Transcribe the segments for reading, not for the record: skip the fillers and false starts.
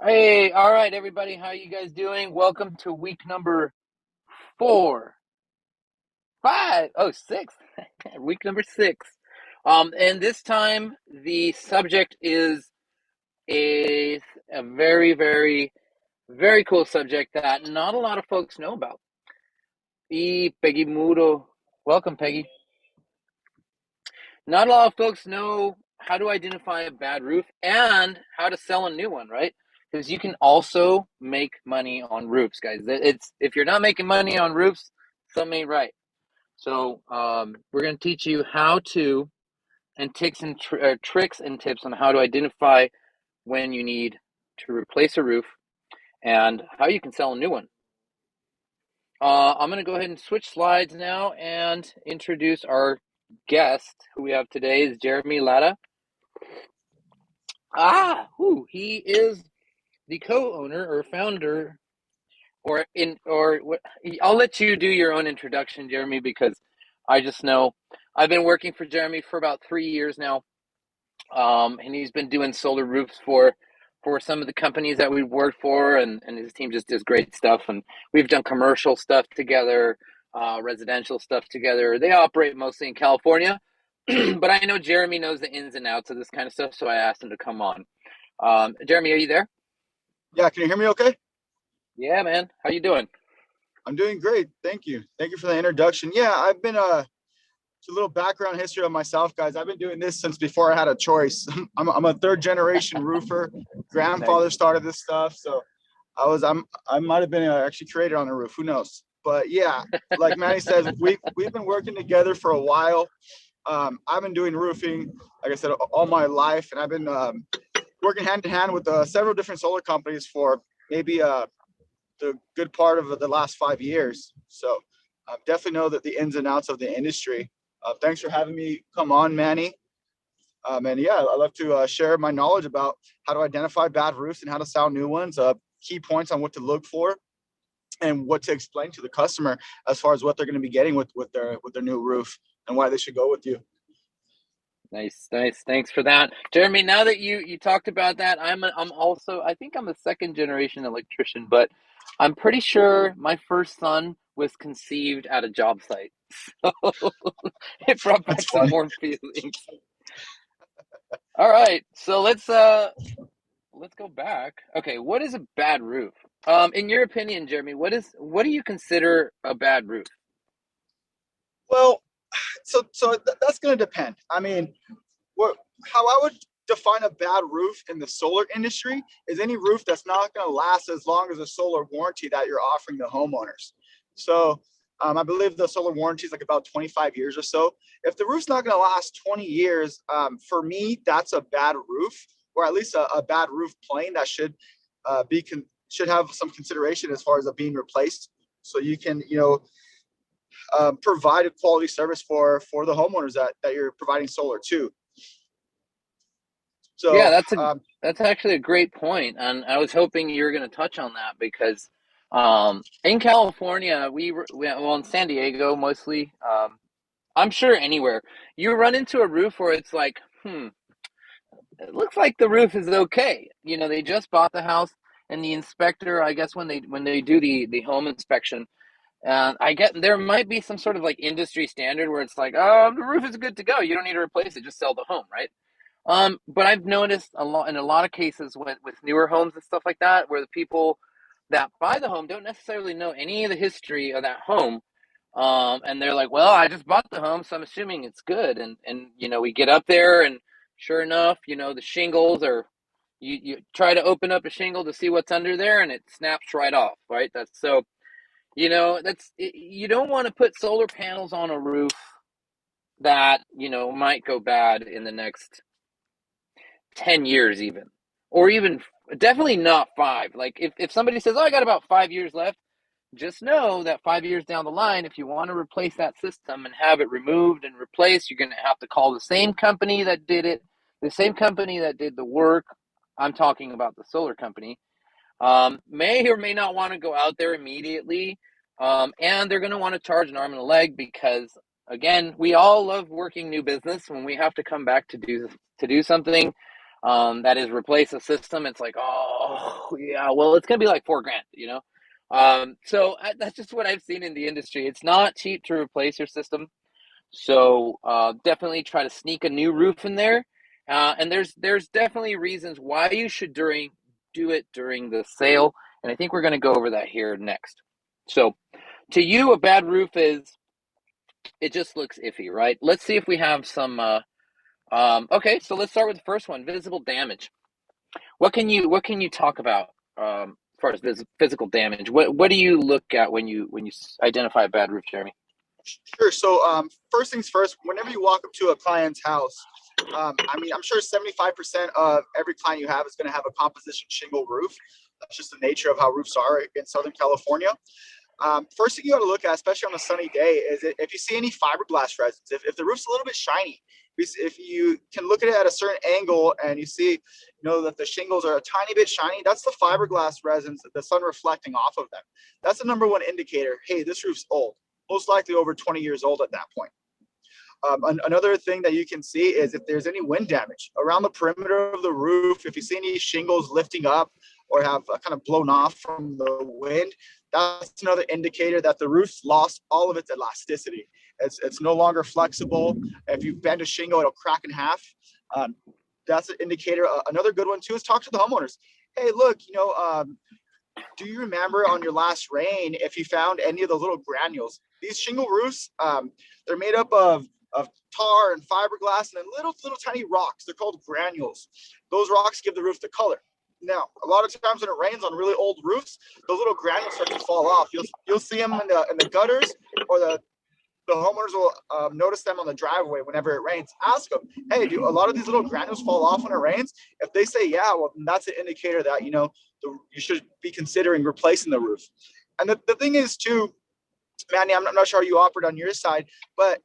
Hey, all right, everybody. How you guys doing? Welcome to week number 4, 5, oh, 6. Week number 6. And this time the subject is a, a very, very, very cool subject that not a lot of folks know about. Y Peggy Mudo. Welcome, Peggy. Not a lot of folks know how to identify a bad roof and how to sell a new one, right? Because you can also make money on roofs, guys. It's if you're not making money on roofs, something ain't right. So we're going to teach you how to and tricks and tips on how to identify when you need to replace a roof and how you can sell a new one. I'm going to go ahead and switch slides now and introduce our guest who we have today is Jeremy Latta. He is the co-owner or founder, I'll let you do your own introduction, Jeremy, because I just know I've been working for Jeremy for about 3 years now, and he's been doing solar roofs for some of the companies that we've worked for, and his team just does great stuff, and we've done commercial stuff together, residential stuff together. They operate mostly in California, but I know Jeremy knows the ins and outs of this kind of stuff, so I asked him to come on. Jeremy, are you there? Yeah, can you hear me okay? Yeah, man. How you doing? I'm doing great. Thank you. Thank you for the introduction. Yeah, I've been it's a little background history of myself, guys. I've been doing this since before I had a choice. I'm a third generation roofer. Nice. Grandfather started this stuff, so I might have been actually created on a roof. Who knows? But yeah, like Manny says, we've been working together for a while. I've been doing roofing, like I said, all my life, and I've been working hand in hand with several different solar companies for maybe the good part of the last 5 years. So I definitely know that the ins and outs of the industry. Thanks for having me come on, Manny. And yeah, I love to share my knowledge about how to identify bad roofs and how to sell new ones. Key points on what to look for and what to explain to the customer as far as what they're going to be getting with their new roof and why they should go with you. Nice, nice. Thanks for that, Jeremy. Now that you talked about that, I'm also I think I'm a second generation electrician, but I'm pretty sure my first son was conceived at a job site, so it brought That's back some funny. warm feelings. All right, so let's go back. Okay, what is a bad roof? In your opinion, Jeremy, what do you consider a bad roof? Well, that's going to depend. I mean, what how I would define a bad roof in the solar industry is any roof that's not going to last as long as a solar warranty that you're offering the homeowners. So I believe the solar warranty is like about 25 years or so. If the roof's not going to last 20 years, for me, that's a bad roof, or at least a bad roof plane that should have some consideration as far as it being replaced. So you can, provide a quality service for the homeowners that you're providing solar to. Yeah, So that's actually a great point, and I was hoping you were going to touch on that because in California, well, in San Diego mostly, I'm sure anywhere you run into a roof where it's like, it looks like the roof is okay. You know, they just bought the house, and the inspector, I guess when they do the home inspection, I get there might be some sort of like industry standard where it's like, oh, the roof is good to go. You don't need to replace it. Just sell the home, right? But I've noticed in a lot of cases with newer homes and stuff like that, where the people that buy the home don't necessarily know any of the history of that home. And they're like, well, I just bought the home, so I'm assuming it's good. And we get up there and sure enough, the shingles are you try to open up a shingle to see what's under there and it snaps right off, right? That's so you don't want to put solar panels on a roof that, might go bad in the next 10 years even, or even definitely not 5. Like if somebody says, oh, I got about 5 years left, just know that 5 years down the line, if you want to replace that system and have it removed and replaced, you're going to have to call the same company that did it, the same company that did the work. I'm talking about the solar company. May or may not want to go out there immediately, and they're going to want to charge an arm and a leg because, again, we all love working new business. When we have to come back to do something that is replace a system, it's like, oh, Oh, yeah, well, it's gonna be like 4 grand, you know. That's just what I've seen in the industry. It's not cheap to replace your system, so definitely try to sneak a new roof in there. And there's definitely reasons why you should do it during the sale, and I think we're gonna go over that here next. So, to you, a bad roof is it just looks iffy, right? Let's see if we have some. Okay, so let's start with the first one: visible damage. What can you talk about as far as physical damage? What do you look at when you identify a bad roof, Jeremy? Sure. So, first things first, whenever you walk up to a client's house, I mean, I'm sure 75% of every client you have is going to have a composition shingle roof. That's just the nature of how roofs are in Southern California. First thing you got to look at, especially on a sunny day, is if you see any fiberglass resins. If the roof's a little bit shiny, if you can look at it at a certain angle and you see, that the shingles are a tiny bit shiny, that's the fiberglass resins, the sun reflecting off of them. That's the number one indicator. Hey, this roof's old, most likely over 20 years old at that point. Another thing that you can see is if there's any wind damage around the perimeter of the roof, if you see any shingles lifting up or have kind of blown off from the wind, that's another indicator that the roof's lost all of its elasticity. It's no longer flexible. If you bend a shingle, it'll crack in half. Um, that's an indicator. Another good one too is talk to the homeowners. Hey, look, do you remember on your last rain if you found any of those little granules? These shingle roofs, they're made up of tar and fiberglass and then little tiny rocks. They're called granules. Those rocks give the roof the color. Now, a lot of times when it rains on really old roofs, those little granules start to fall off. You'll see them in the gutters, or the homeowners will notice them on the driveway whenever it rains. Ask them, hey, do a lot of these little granules fall off when it rains? If they say yeah, well, then that's an indicator that you should be considering replacing the roof. And the thing is too, Manny, I'm not sure how you operate on your side, but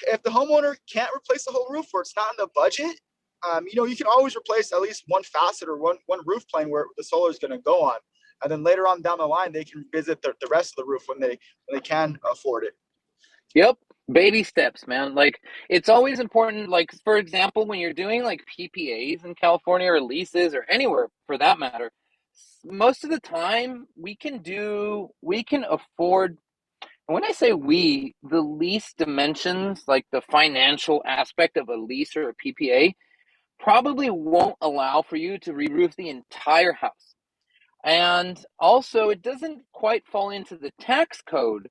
if the homeowner can't replace the whole roof or it's not in the budget, you can always replace at least one facet or one roof plane where the solar is going to go on. And then later on down the line, they can visit the rest of the roof when they can afford it. Yep, baby steps, man. Like it's always important. Like for example, when you're doing like PPAs in California or leases or anywhere for that matter, most of the time we can afford. And when I say we, the lease dimensions, like the financial aspect of a lease or a PPA, probably won't allow for you to re-roof the entire house. And also, it doesn't quite fall into the tax code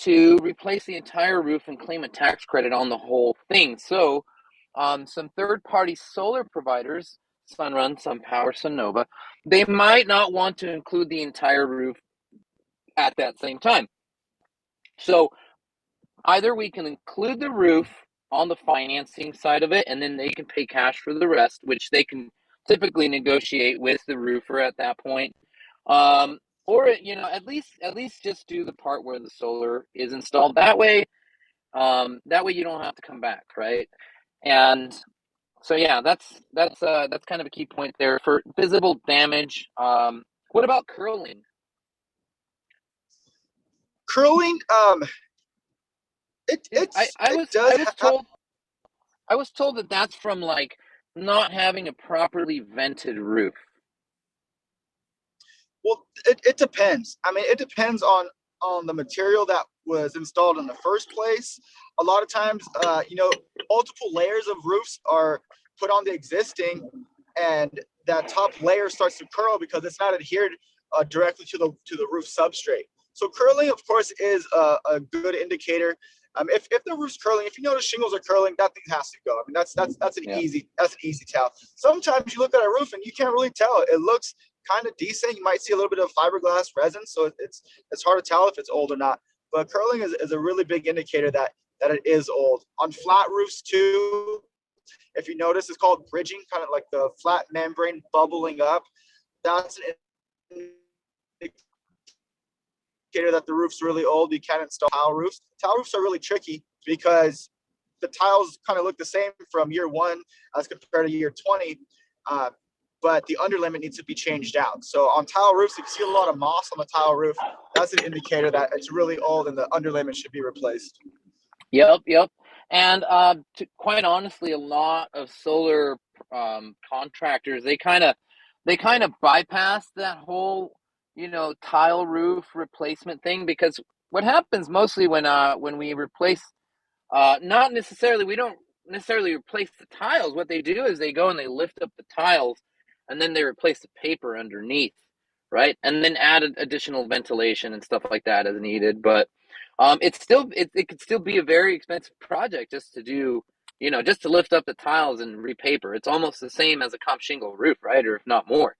to replace the entire roof and claim a tax credit on the whole thing. So, some third-party solar providers, Sunrun, SunPower, Sunnova, they might not want to include the entire roof at that same time. So, either we can include the roof on the financing side of it, and then they can pay cash for the rest, which they can typically negotiate with the roofer at that point. Um, or at least just do the part where the solar is installed. That way you don't have to come back, right? And so yeah, that's kind of a key point there for visible damage. What about curling? Curling, it I, it's I it was does I was told I was told that that's from like not having a properly vented roof. Well, it depends. I mean, it depends on the material that was installed in the first place. A lot of times, multiple layers of roofs are put on the existing, and that top layer starts to curl because it's not adhered directly to the roof substrate. So curling, of course, is a good indicator. If the roof's curling, if you notice shingles are curling, that thing has to go. I mean, that's an Yeah. easy tell. Sometimes you look at a roof and you can't really tell. It looks kind of decent. You might see a little bit of fiberglass resin, so it's hard to tell if it's old or not. But curling is a really big indicator that it is old. On flat roofs too, if you notice, it's called bridging, kind of like the flat membrane bubbling up. That's an indicator that the roof's really old. You can't install tile roofs. Tile roofs are really tricky because the tiles kind of look the same from year one as compared to year 20. Uh, but the underlayment needs to be changed out. So on tile roofs, if you see a lot of moss on the tile roof, that's an indicator that it's really old and the underlayment should be replaced. Yep. And quite honestly, a lot of solar contractors they kind of bypass that whole, tile roof replacement thing, because what happens mostly when we replace, not necessarily, we don't necessarily replace the tiles. What they do is they go and they lift up the tiles, and then they replace the paper underneath, right? And then add additional ventilation and stuff like that as needed. But it could still be a very expensive project just to do, just to lift up the tiles and repaper. It's almost the same as a comp shingle roof, right? Or if not more.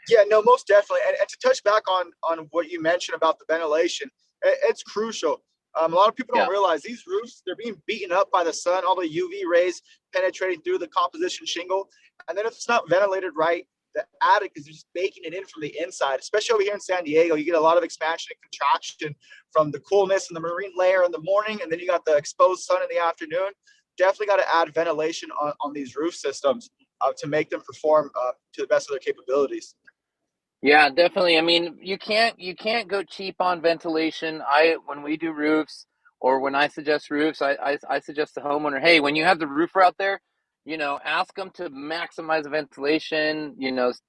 Yeah, no, most definitely. And to touch back on what you mentioned about the ventilation, it's crucial. A lot of people don't Yeah. realize these roofs, they're being beaten up by the sun, all the UV rays penetrating through the composition shingle. And then if it's not ventilated right, the attic is just baking it in from the inside. Especially over here in San Diego, you get a lot of expansion and contraction from the coolness in the marine layer in the morning, and then you got the exposed sun in the afternoon. Definitely got to add ventilation on these roof systems to make them perform to the best of their capabilities. Yeah, definitely. I mean, you can't go cheap on ventilation. When we do roofs, or when I suggest roofs, I suggest the homeowner, hey, when you have the roofer out there, ask them to maximize the ventilation.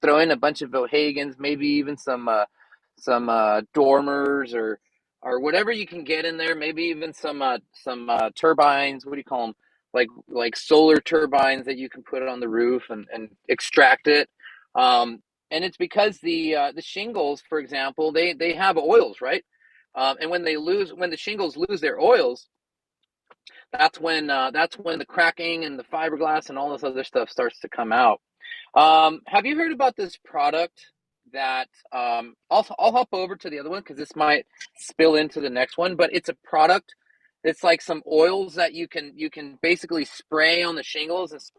Throw in a bunch of O'Hagans, maybe even some dormers, or whatever you can get in there. Maybe even some turbines. What do you call them? Like solar turbines that you can put on the roof and extract it. And it's because the shingles, for example, they have oils, right? And when the shingles lose their oils, that's when the cracking and the fiberglass and all this other stuff starts to come out. Have you heard about this product that, I'll hop over to the other one because this might spill into the next one, but it's a product. It's like some oils that you can basically spray on the shingles. It's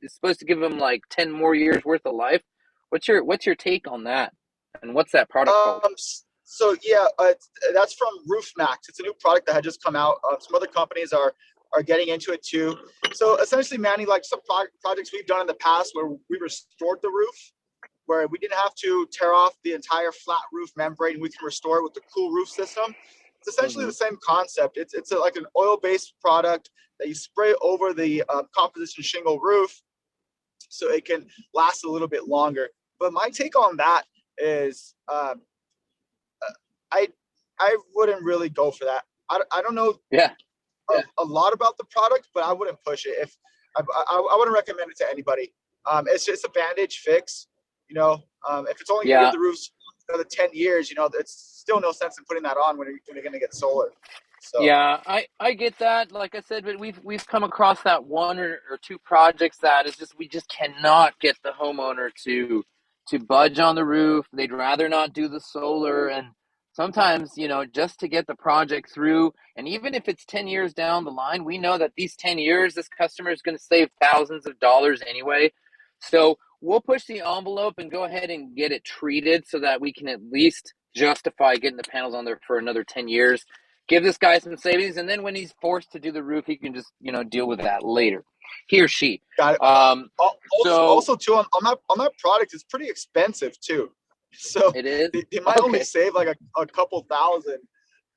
supposed to give them like 10 more years worth of life. What's your take on that? And what's that product called? Um, so yeah, that's from Roof Max. It's a new product that had just come out. Some other companies are getting into it too. So essentially, Manny, like some projects we've done in the past where we restored the roof, where we didn't have to tear off the entire flat roof membrane. We can restore it with the cool roof system. It's essentially Mm-hmm. the same concept. Like an oil-based product that you spray over the composition shingle roof, so it can last a little bit longer. But my take on that is I I wouldn't really go for that. I don't know Yeah. a lot about the product, but I wouldn't push it. If I wouldn't recommend it to anybody. It's just a bandage fix. If it's only going to give Yeah. the roofs another 10 years, it's still no sense in putting that on when you're going to get solar. So Yeah, I get that. Like I said, but we've come across that one or two projects that is just we just cannot get the homeowner to budge on the roof. They'd rather not do the solar, and sometimes, just to get the project through, and even if it's 10 years down the line, we know that these 10 years this customer is going to save thousands of dollars anyway. So, we'll push the envelope and go ahead and get it treated so that we can at least justify getting the panels on there for another 10 years, give this guy some savings, and then when he's forced to do the roof, he can just deal with that later. He or she. got it. So Also too on that product, it's pretty expensive too. So it is they might only okay. save like a couple thousand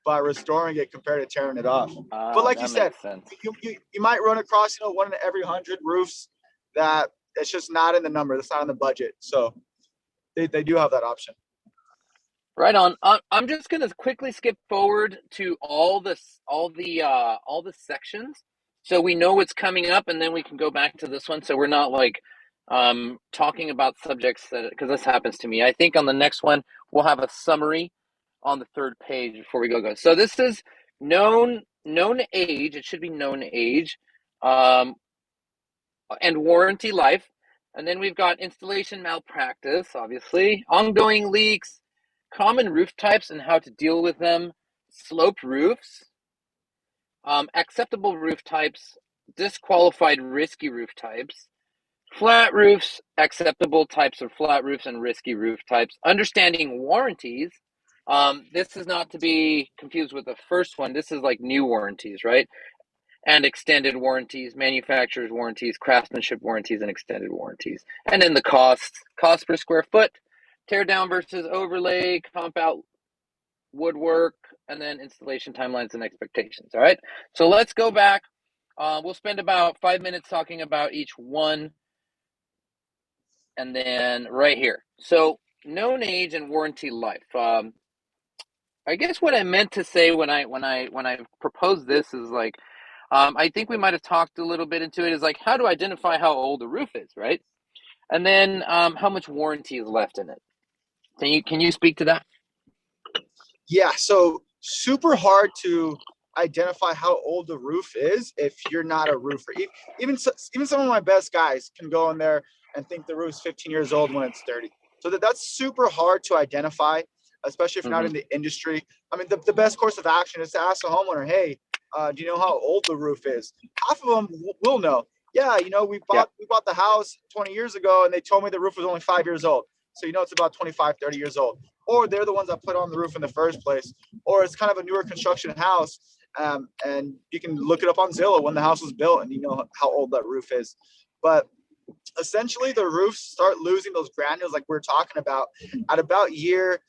by restoring it compared to tearing it off. But like you That said, makes sense. you might run across one in every 100 roofs that it's just not in the number. That's not in the budget. So they do have that option. Right on. I'm just gonna quickly skip forward to all the sections, so we know what's coming up, and then we can go back to this one. So we're not like talking about subjects that, because this happens to me. I think on the next one we'll have a summary on the third page before we go. So this is known age. It should be known age, um, and warranty life. And then we've got installation malpractice, obviously, ongoing leaks, common roof types and how to deal with them, sloped roofs, acceptable roof types, disqualified risky roof types, flat roofs, acceptable types of flat roofs and risky roof types, understanding warranties. This is not to be confused with the first one. This is like new warranties, right? And extended warranties, manufacturer's warranties, craftsmanship warranties, and extended warranties. And then the cost per square foot, tear down versus overlay, comp out woodwork, and then installation timelines and expectations. All right. So let's go back. We'll spend about 5 minutes talking about each one. and then right here. So known age and warranty life. I guess what I meant to say when I proposed this is like, I think we might have talked a little bit into it. Is like how to identify how old a roof is, right? And then how much warranty is left in it. Can you speak to that? Yeah, so super hard to identify how old the roof is if you're not a roofer. Even some of my best guys can go in there and think the roof's 15 years old when it's 30. So that's super hard to identify, especially if you're not Mm-hmm. in the industry. I mean, the best course of action is to ask the homeowner, hey, do you know how old the roof is? Half of them will know. Yeah, we Yep. bought the house 20 years ago and they told me the roof was only 5 years old. So it's about 25, 30 years old. Or they're the ones that put on the roof in the first place, or it's kind of a newer construction house, and you can look it up on Zillow when the house was built, and you know how old that roof is. But essentially, the roofs start losing those granules, like we're talking about, at about year.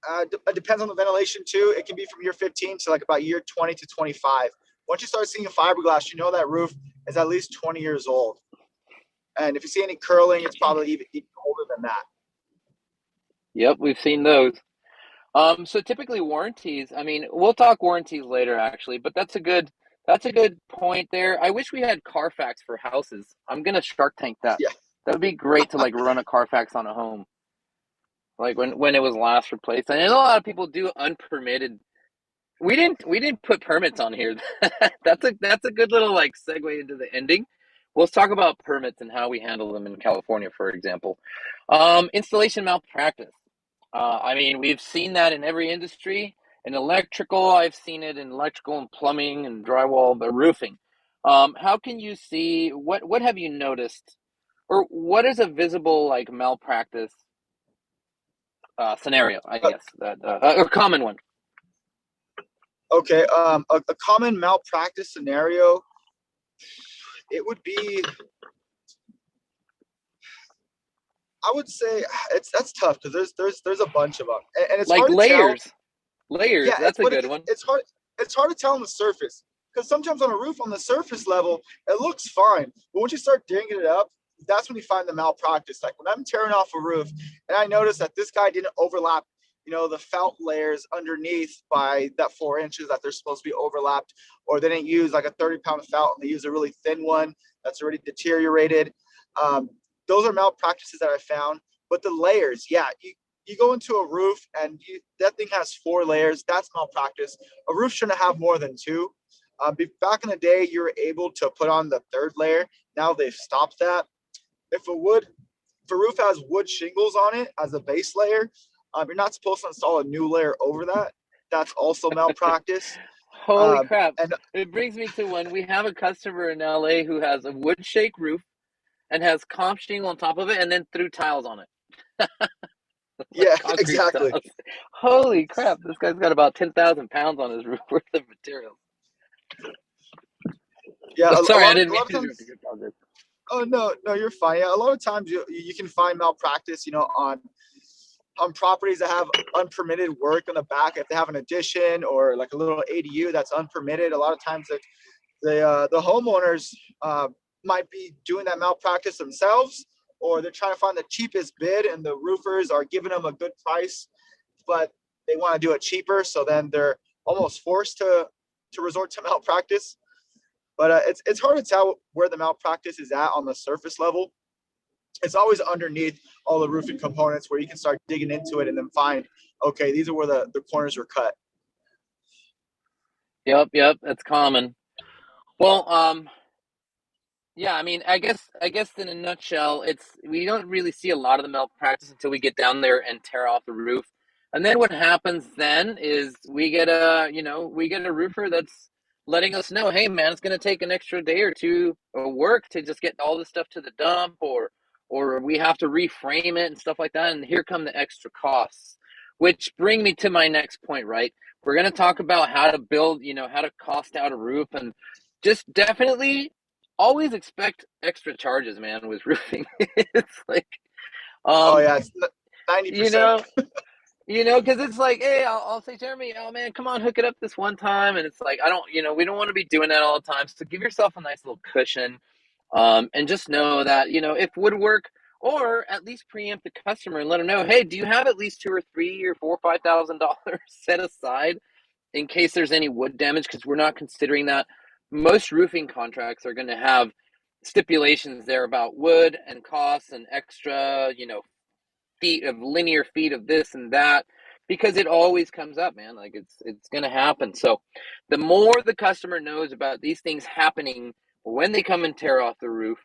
It depends on the ventilation too. It can be from year 15 to like about year 20 to 25. Once you start seeing fiberglass, you know that roof is at least 20 years old. And if you see any curling, it's probably even older than that. Yep, we've seen those. So typically warranties, I mean, we'll talk warranties later actually, but that's a good point there. I wish we had Carfax for houses. I'm gonna Shark Tank that. Yeah. That would be great to like run a Carfax on a home, like when it was last replaced. And I know a lot of people do unpermitted. We didn't put permits on here. That's a good little like segue into the ending. Let's talk about permits and how we handle them in California, for example. Installation malpractice. I mean, we've seen that in every industry. In electrical, I've seen it in electrical and plumbing and drywall, but roofing. How can you see what have you noticed, or what is a visible like malpractice scenario? I Uh, guess that a common one. okay. A common malpractice scenario, it would be, I would say, that's tough because there's a bunch of them, and it's Like hard to tell. layers. Yeah, it's That's a but good one. it's hard to tell on the surface, because sometimes on a roof on the surface level it looks fine, but once you start digging it up, that's when you find the malpractice. Like when I'm tearing off a roof and I notice that this guy didn't overlap, the felt layers underneath by that 4 inches that they're supposed to be overlapped, or they didn't use like a 30-pound felt and they use a really thin one that's already deteriorated. Um, those are malpractices that I found. But the layers, yeah, you go into a roof and that thing has 4 layers. That's malpractice. A roof shouldn't have more than two. Back in the day, you were able to put on the third layer. Now they've stopped that. If if a roof has wood shingles on it as a base layer, you're not supposed to install a new layer over that. That's also malpractice. Holy Um, crap! and It brings me to one. We have a customer in LA who has a wood shake roof and has comp shingle on top of it, and then threw tiles on it, like yeah, concrete exactly. tiles. Holy crap! This guy's got about 10,000 pounds on his roof worth of material. Yeah, Sorry, I a didn't mean lot of to interrupt times. your progress. Oh no, no, you're fine. Yeah, a lot of times you can find malpractice, on properties that have unpermitted work in the back. If they have an addition or like a little ADU that's unpermitted, a lot of times the homeowners might be doing that malpractice themselves, or they're trying to find the cheapest bid, and the roofers are giving them a good price, but they want to do it cheaper. So then they're almost forced to resort to malpractice. But it's hard to tell where the malpractice is at on the surface level. It's always underneath all the roofing components where you can start digging into it and then find, okay, these are where the corners were cut. Yep, yep, that's common. Well, yeah, I mean, I guess in a nutshell, it's we don't really see a lot of the malpractice until we get down there and tear off the roof. And then what happens then is we get a roofer that's letting us know, hey man, it's going to take an extra day or two of work to just get all this stuff to the dump, or we have to reframe it and stuff like that, and here come the extra costs. Which bring me to my next point, right? We're going to talk about how to build, how to cost out a roof, and just definitely always expect extra charges, man, with roofing. It's like, Oh um, yeah, it's ninety you percent. know, because it's like, hey, I'll say, Jeremy, oh man, come on, hook it up this one time, and it's like, I don't, we don't want to be doing that all the time. So give yourself a nice little cushion, and just know that if woodwork or at least preempt the customer and let them know, hey, do you have at least two or three or four or $5,000 set aside in case there's any wood damage? Because we're not considering that. Most roofing contracts are going to have stipulations there about wood and costs and extra, feet of linear feet of this and that, because it always comes up, man. Like it's going to happen. So the more the customer knows about these things happening when they come and tear off the roof,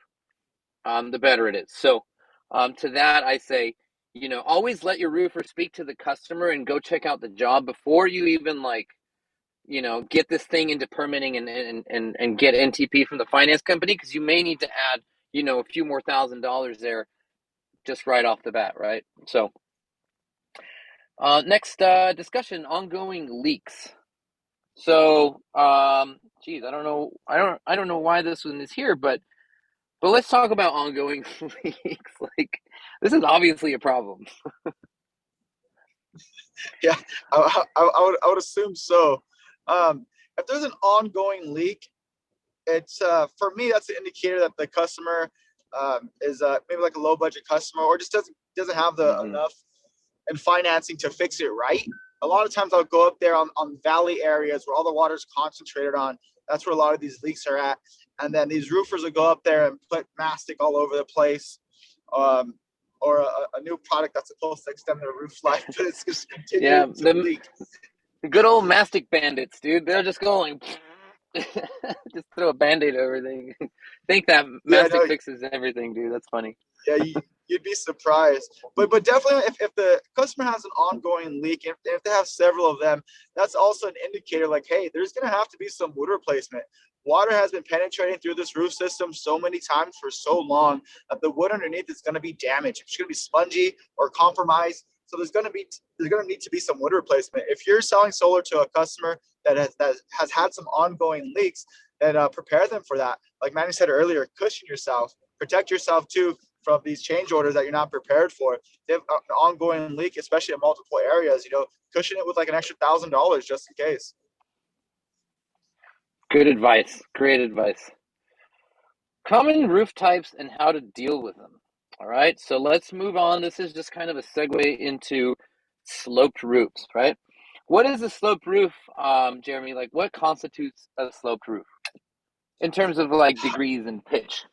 the better it is. So to that, I say, always let your roofer speak to the customer and go check out the job before you even get this thing into permitting and get NTP from the finance company, because you may need to add, a few more $1,000 there just right off the bat, right? So next discussion, ongoing leaks. So, geez, I don't know why this one is here, but let's talk about ongoing leaks. Like, this is obviously a problem. Yeah, I would assume so. If there's an ongoing leak, it's for me that's an indicator that the customer is maybe like a low budget customer, or just doesn't have the Mm-hmm. enough and financing to fix it right. A lot of times I'll go up there on valley areas where all the water is concentrated on. That's where a lot of these leaks are at. And then these roofers will go up there and put mastic all over the place, um, or a new product that's supposed to extend the roof life, but it's just Yeah, continuing to leak. the good old mastic bandits, dude. They're just going, just throw a band-aid over everything. Think that Yeah, mastic no, fixes everything, dude. That's funny. yeah, you'd be surprised. But definitely, if the customer has an ongoing leak, if they have several of them, that's also an indicator like, hey, there's going to have to be some wood replacement. Water has been penetrating through this roof system so many times for so long that the wood underneath is going to be damaged. It's going to be spongy or compromised. So there's going to need to be some wood replacement. If you're selling solar to a customer that has had some ongoing leaks, then prepare them for that. Like Manny said earlier, cushion yourself, protect yourself too from these change orders that you're not prepared for. If you have an ongoing leak, especially in multiple areas, cushion it with like an extra $1,000 just in case. Good advice. Great advice. Common roof types and how to deal with them. All right, so let's move on. This is just kind of a segue into sloped roofs, right? What is a sloped roof, Jeremy? Like, what constitutes a sloped roof in terms of like degrees and pitch?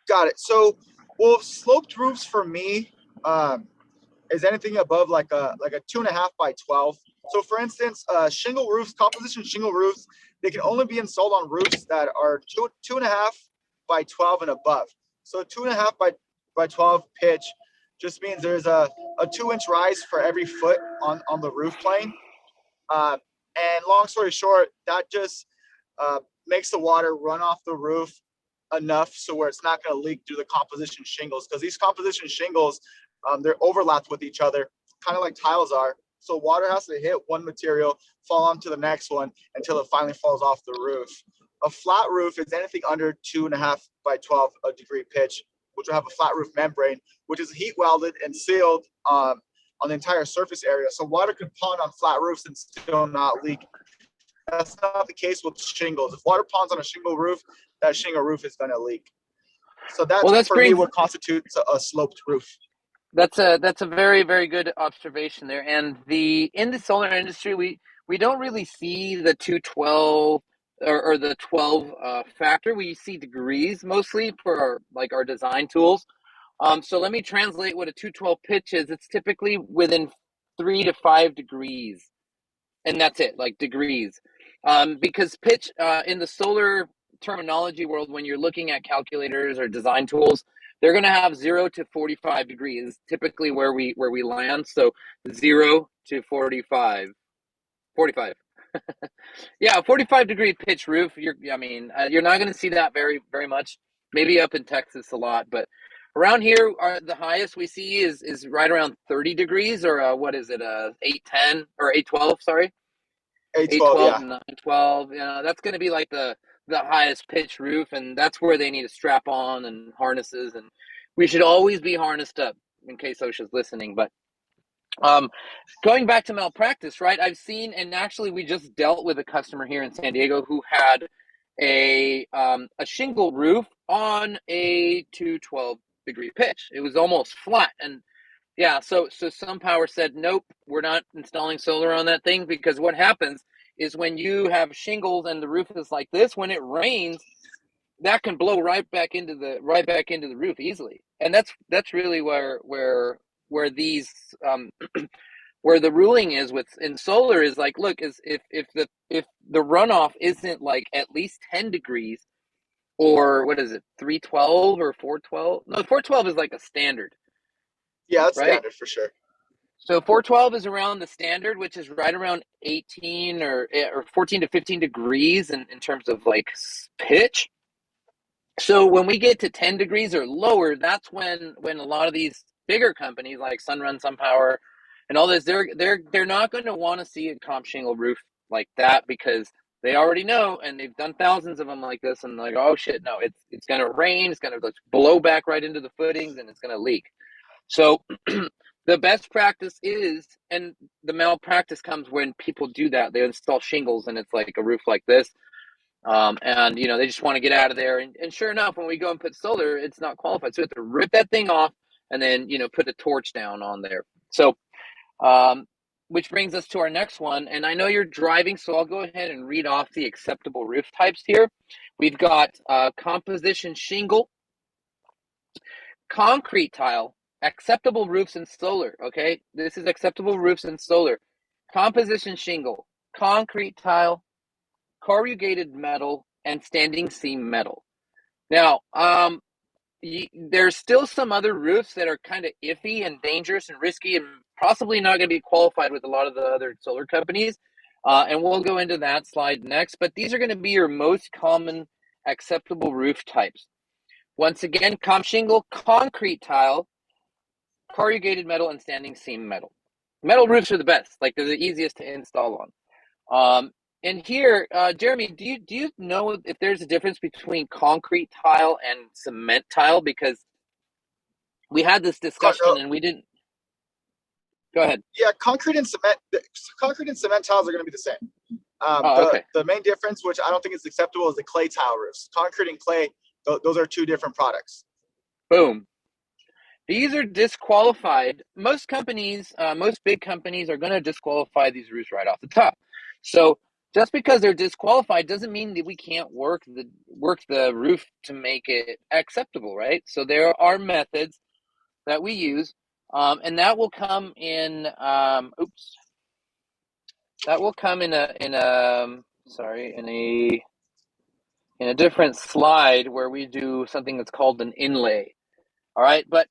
Got it. So, well, sloped roofs for me, is anything above like a 2.5 by 12. So for instance, shingle roofs, composition shingle roofs, they can only be installed on roofs that are 2.5 by 12 and above. So 2.5 by 12 pitch just means there's a 2 inch rise for every foot on the roof plane. Uh, and long story short, that just makes the water run off the roof enough so where it's not going to leak through the composition shingles, because these composition shingles, they're overlapped with each other, kind of like tiles are. So water has to hit one material, fall onto the next one until it finally falls off the roof. A flat roof is anything under 2.5 by 12 a degree pitch, which will have a flat roof membrane, which is heat welded and sealed on the entire surface area. So water can pond on flat roofs and still not leak. That's not the case with shingles. If water ponds on a shingle roof, that shingle roof is going to leak. So Well, that's that for me brings what constitutes a sloped roof. that's a very very good observation there. And in the solar industry, we don't really see the 212 or the 12 factor. We see degrees mostly for our design tools. So let me translate what a 212 pitch is. It's typically within 3 to 5 degrees, and that's it, like degrees. Because pitch in the solar terminology world, when you're looking at calculators or design tools, they're going to have 0 to 45 degrees, typically where we land. So 0 to 45, 45. Yeah, 45-degree pitch roof. You're not going to see that very very much. Maybe up in Texas a lot, but around here, the highest we see is right around 30 degrees, or what is it? 810 or 812? Sorry, eight A12, twelve, yeah. 912. That's going to be like the highest pitch roof, and that's where they need a strap on and harnesses, and we should always be harnessed up in case OSHA's listening. But um, going back to malpractice, right? I've seen, and actually, we just dealt with a customer here in San Diego who had a shingle roof on a 212 degree pitch. It was almost flat. And yeah, so SunPower said, nope, we're not installing solar on that thing, because what happens is when you have shingles and the roof is like this, when it rains, that can blow right back into the roof easily. And that's really where these where the ruling is with in solar is like, look, is if the runoff isn't like at least 10 degrees, or what is it, 312 or 412? No, 412 is like a standard, Yeah, that's right? standard for sure. So 412 is around the standard, which is right around 18 or 14 to 15 degrees in terms of like pitch. So when we get to 10 degrees or lower, that's when a lot of these bigger companies like Sunrun, SunPower, and all this, they're not going to want to see a comp shingle roof like that, because they already know, and they've done thousands of them like this, and like, oh shit, no, it's going to rain, it's going to blow back right into the footings, and it's going to leak. So the best practice is, and the malpractice comes when people do that. They install shingles, and it's like a roof like this, and they just want to get out of there. And sure enough, when we go and put solar, it's not qualified. So we have to rip that thing off and then put a torch down on there. So which brings us to our next one. And I know you're driving, so I'll go ahead and read off the acceptable roof types here. We've got composition shingle, concrete tile, acceptable roofs and solar. Okay, this is acceptable roofs and solar. Composition shingle, concrete tile, corrugated metal, and standing seam metal. Now, there's still some other roofs that are kind of iffy and dangerous and risky and possibly not going to be qualified with a lot of the other solar companies. And we'll go into that slide next. But these are going to be your most common acceptable roof types. Once again, comp shingle, concrete tile, corrugated metal, and standing seam metal. Metal roofs are the best. Like, they're the easiest to install on. And here, Jeremy, do you know if there's a difference between concrete tile and cement tile? Because we had this discussion and we didn't. Go ahead. Yeah, concrete and cement tiles are going to be the same. Oh, okay. The main difference, which I don't think is acceptable, is the clay tile roofs. Concrete and clay, those are two different products. Boom. These are disqualified. Most companies, most big companies, are going to disqualify these roofs right off the top. So just because they're disqualified doesn't mean that we can't work the roof to make it acceptable, right? So there are methods that we use, and that will come in. That will come in a different slide where we do something that's called an inlay. All right, but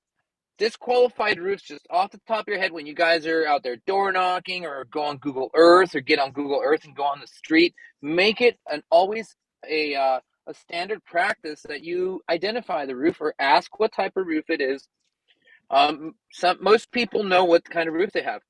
disqualified roofs, just off the top of your head, when you guys are out there door knocking or go on Google Earth or get on Google Earth and go on the street, make it always a standard practice that you identify the roof or ask what type of roof it is. Most people know what kind of roof they have.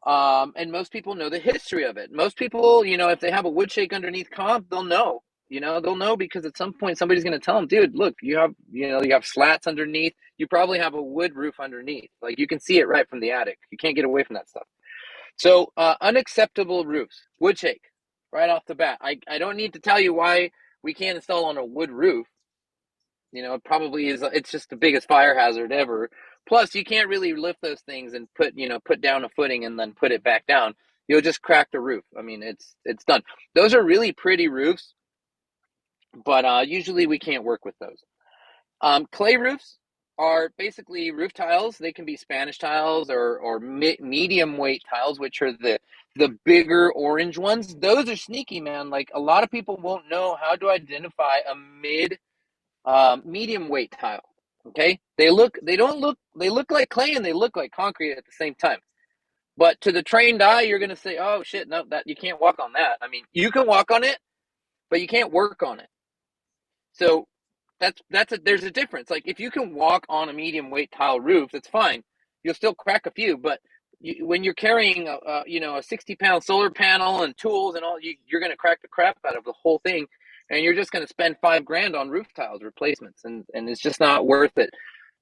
And most people know the history of it. Most people, if they have a wood shake underneath comp, they'll know. They'll know because at some point somebody's going to tell them, dude, look, you have slats underneath. You probably have a wood roof underneath. Like, you can see it right from the attic. You can't get away from that stuff. So unacceptable roofs, wood shake, right off the bat. I don't need to tell you why we can't install on a wood roof. It probably is. It's just the biggest fire hazard ever. Plus, you can't really lift those things and put down a footing and then put it back down. You'll just crack the roof. I mean, it's done. Those are really pretty roofs, but usually we can't work with those. Clay roofs are basically roof tiles. They can be Spanish tiles or medium weight tiles, which are the bigger orange ones. Those are sneaky, man. Like, a lot of people won't know how to identify a medium weight tile. Okay, they look like clay and they look like concrete at the same time. But to the trained eye, you're gonna say, "Oh shit, no, that you can't walk on that." I mean, you can walk on it, but you can't work on it. So there's a difference. Like, if you can walk on a medium weight tile roof, that's fine. You'll still crack a few, but when you're carrying a 60-pound solar panel and tools and all, you're gonna crack the crap out of the whole thing, and you're just gonna spend $5,000 on roof tiles replacements, and it's just not worth it.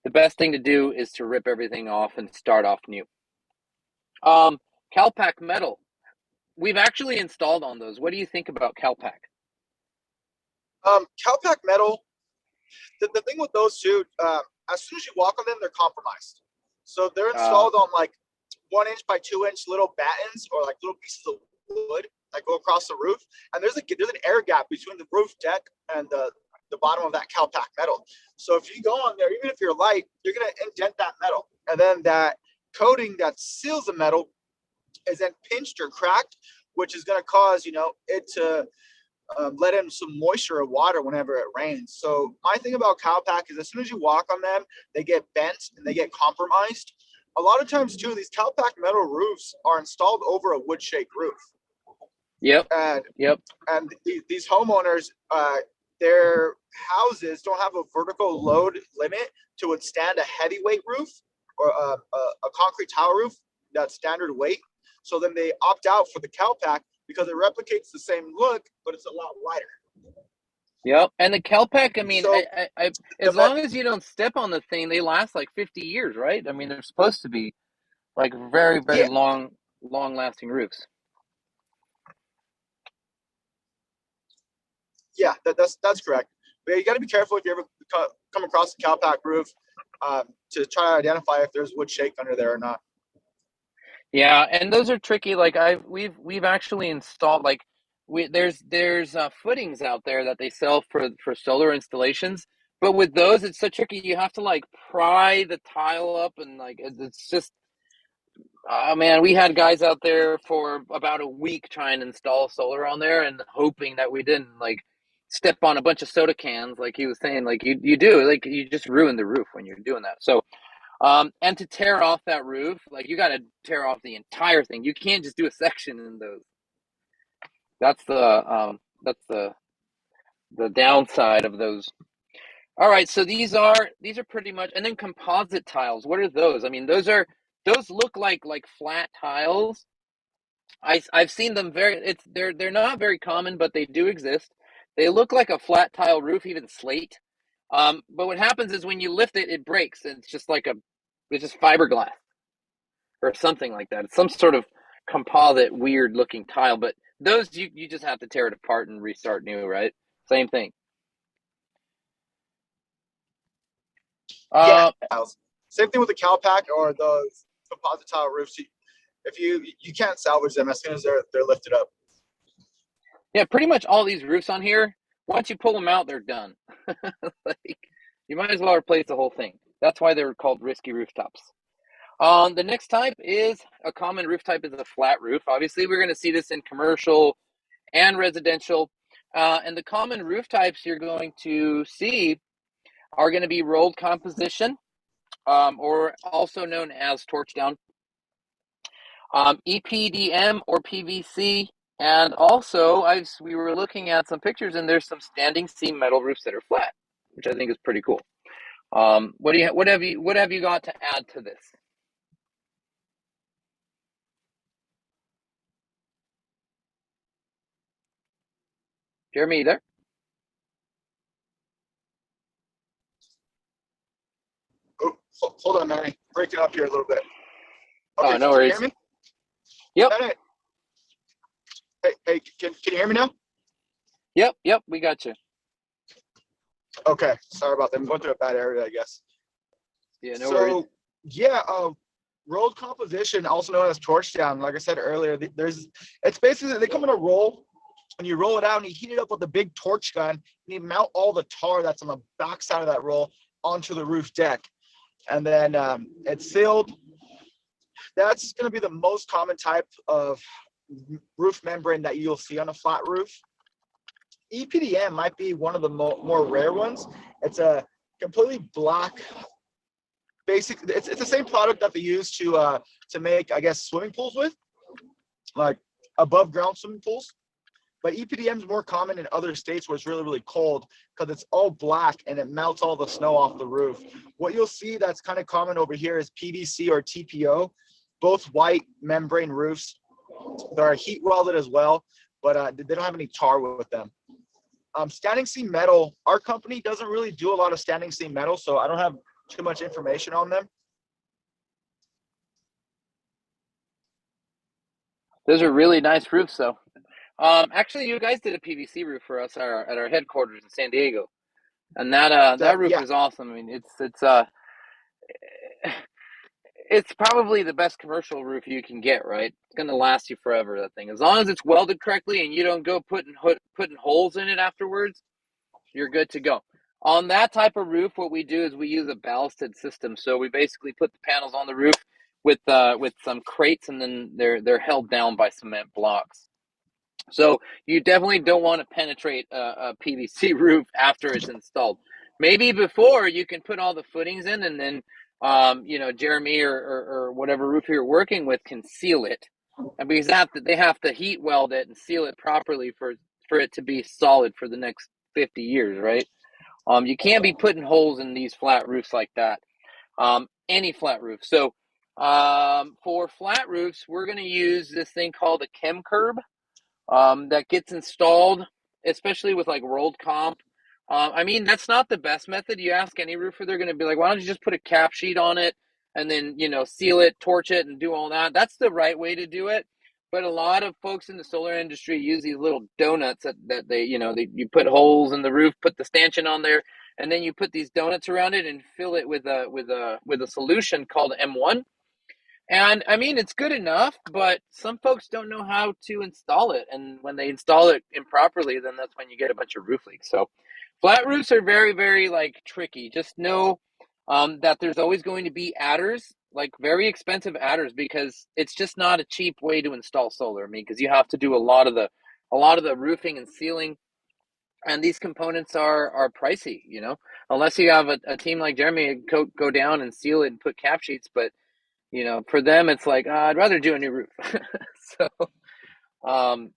The best thing to do is to rip everything off and start off new. Calpac metal. We've actually installed on those. What do you think about Calpac? Calpac metal. The thing with those two, as soon as you walk on them, they're compromised. So they're Uh, installed on like 1 inch by 2 inch little battens or like little pieces of wood that go across the roof. And there's an air gap between the roof deck and the bottom of that CalPac metal. So if you go on there, even if you're light, you're gonna indent that metal. And then that coating that seals the metal is then pinched or cracked, which is gonna cause, it to let in some moisture or water whenever it rains. So my thing about CalPac is as soon as you walk on them, they get bent and they get compromised. A lot of times too, these CalPac metal roofs are installed over a wood shake roof, yep, and yep, these homeowners, their houses don't have a vertical load limit to withstand a heavyweight roof or a concrete tile roof that's standard weight. So then they opt out for the CalPac because it replicates the same look, but it's a lot lighter. yep. And the Kelpec, I mean, So as the long as you don't step on the thing, they last like 50 years, right? I mean, they're supposed to be like very, very yeah, long lasting roofs. yeah, that's correct. But you got to be careful if you ever come across a CalPac roof, to try to identify if there's wood shake under there or not. Yeah, and those are tricky. Like we've actually installed like there's footings out there that they sell for solar installations. But with those, it's so tricky. You have to like pry the tile up, and like it's just oh man, we had guys out there for about a week trying to install solar on there and hoping that we didn't like step on a bunch of soda cans, like he was saying. Like you do, like you just ruin the roof when you're doing that. So and to tear off that roof, like you got to tear off the entire thing. You can't just do a section in those. That's the downside of those. All right, so these are pretty much, and then composite tiles. What are those? I mean, those look like flat tiles. I've seen them they're not very common, but they do exist. They look like a flat tile roof, even slate. But what happens is when you lift it, it breaks. And it's just fiberglass or something like that. It's some sort of composite, weird looking tile. But those you just have to tear it apart and restart new, right? Same thing. Yeah, Uh, same thing with the CalPac or those composite tile roofs. If you can't salvage them as soon as they're lifted up. yeah, pretty much all these roofs on here. Once you pull them out, they're done. Like you might as well replace the whole thing. That's why they're called risky rooftops. The next type is a common roof type is a flat roof. Obviously, we're going to see this in commercial and residential. And the common roof types you're going to see are going to be rolled composition, or also known as torch down, EPDM or PVC, and also we were looking at some pictures, and there's some standing seam metal roofs that are flat, which I think is pretty cool. What have you got to add to this? Jeremy, you there? Oh, hold on, Mary. Breaking up here a little bit. Okay, Oh, no can you hear worries. me? Yep, Hey, hey, can you hear me now? yep, we got you. Okay, sorry about that. I'm going through a bad area, I guess. Yeah, no worries. So yeah, rolled composition, also known as torch down. Like I said earlier, it's basically they come in a roll, and you roll it out, and you heat it up with a big torch gun, and you mount all the tar that's on the back side of that roll onto the roof deck, and then it's sealed. That's going to be the most common type of roof membrane that you'll see on a flat roof. EPDM might be one of the more rare ones. It's a completely black, basically it's the same product that they use to make, I guess, swimming pools with, like above ground swimming pools. But EPDM is more common in other states where it's really, really cold because it's all black and it melts all the snow off the roof. What you'll see that's kind of common over here is PVC or TPO, both white membrane roofs. They are heat welded as well, but they don't have any tar with them. Standing seam metal, our company doesn't really do a lot of standing seam metal, so I don't have too much information on them. Those are really nice roofs, though. Actually, you guys did a PVC roof for us at our headquarters in San Diego, and that roof Yeah, is awesome. I mean, it's it's probably the best commercial roof you can get, right? It's going to last you forever, that thing. As long as it's welded correctly and you don't go putting holes in it afterwards, you're good to go. On that type of roof, what we do is we use a ballasted system. So we basically put the panels on the roof with some crates, and then they're held down by cement blocks. So you definitely don't want to penetrate a PVC roof after it's installed. Maybe before you can put all the footings in, and then Jeremy or whatever roofer you're working with can seal it, and because they have to heat weld it and seal it properly for it to be solid for the next 50 years, right? You can't be putting holes in these flat roofs like that. Any flat roof. So for flat roofs, we're going to use this thing called a chem curb that gets installed, especially with like rolled comp. I mean, that's not the best method. You ask any roofer, they're going to be like, why don't you just put a cap sheet on it and then, seal it, torch it, and do all that? That's the right way to do it. But a lot of folks in the solar industry use these little donuts that you put holes in the roof, put the stanchion on there, and then you put these donuts around it and fill it with a solution called M1. And I mean, it's good enough, but some folks don't know how to install it. And when they install it improperly, then that's when you get a bunch of roof leaks. So flat roofs are very, very like tricky. Just know that there's always going to be adders, like very expensive adders, because it's just not a cheap way to install solar. I mean, because you have to do a lot of the roofing and sealing. And these components are pricey, unless you have a team like Jeremy go down and seal it and put cap sheets. But for them, it's like, I'd rather do a new roof. So um,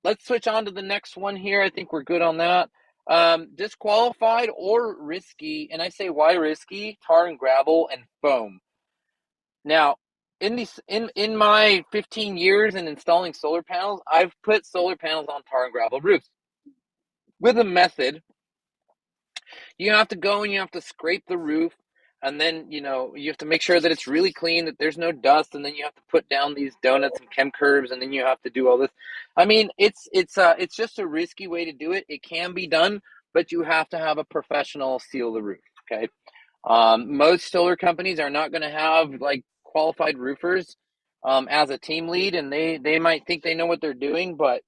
let's switch on to the next one here. I think we're good on that. Disqualified or risky, and I say why risky? Tar and gravel and foam. Now, in my 15 years in installing solar panels, I've put solar panels on tar and gravel roofs with a method. You have to go and you have to scrape the roof, and then you have to make sure that it's really clean, that there's no dust, and then you have to put down these donuts and chem curves, and then you have to do all this. I mean, it's just a risky way to do it. It can be done, but you have to have a professional seal the roof. Okay. Most solar companies are not going to have like qualified roofers as a team lead, and they might think they know what they're doing, but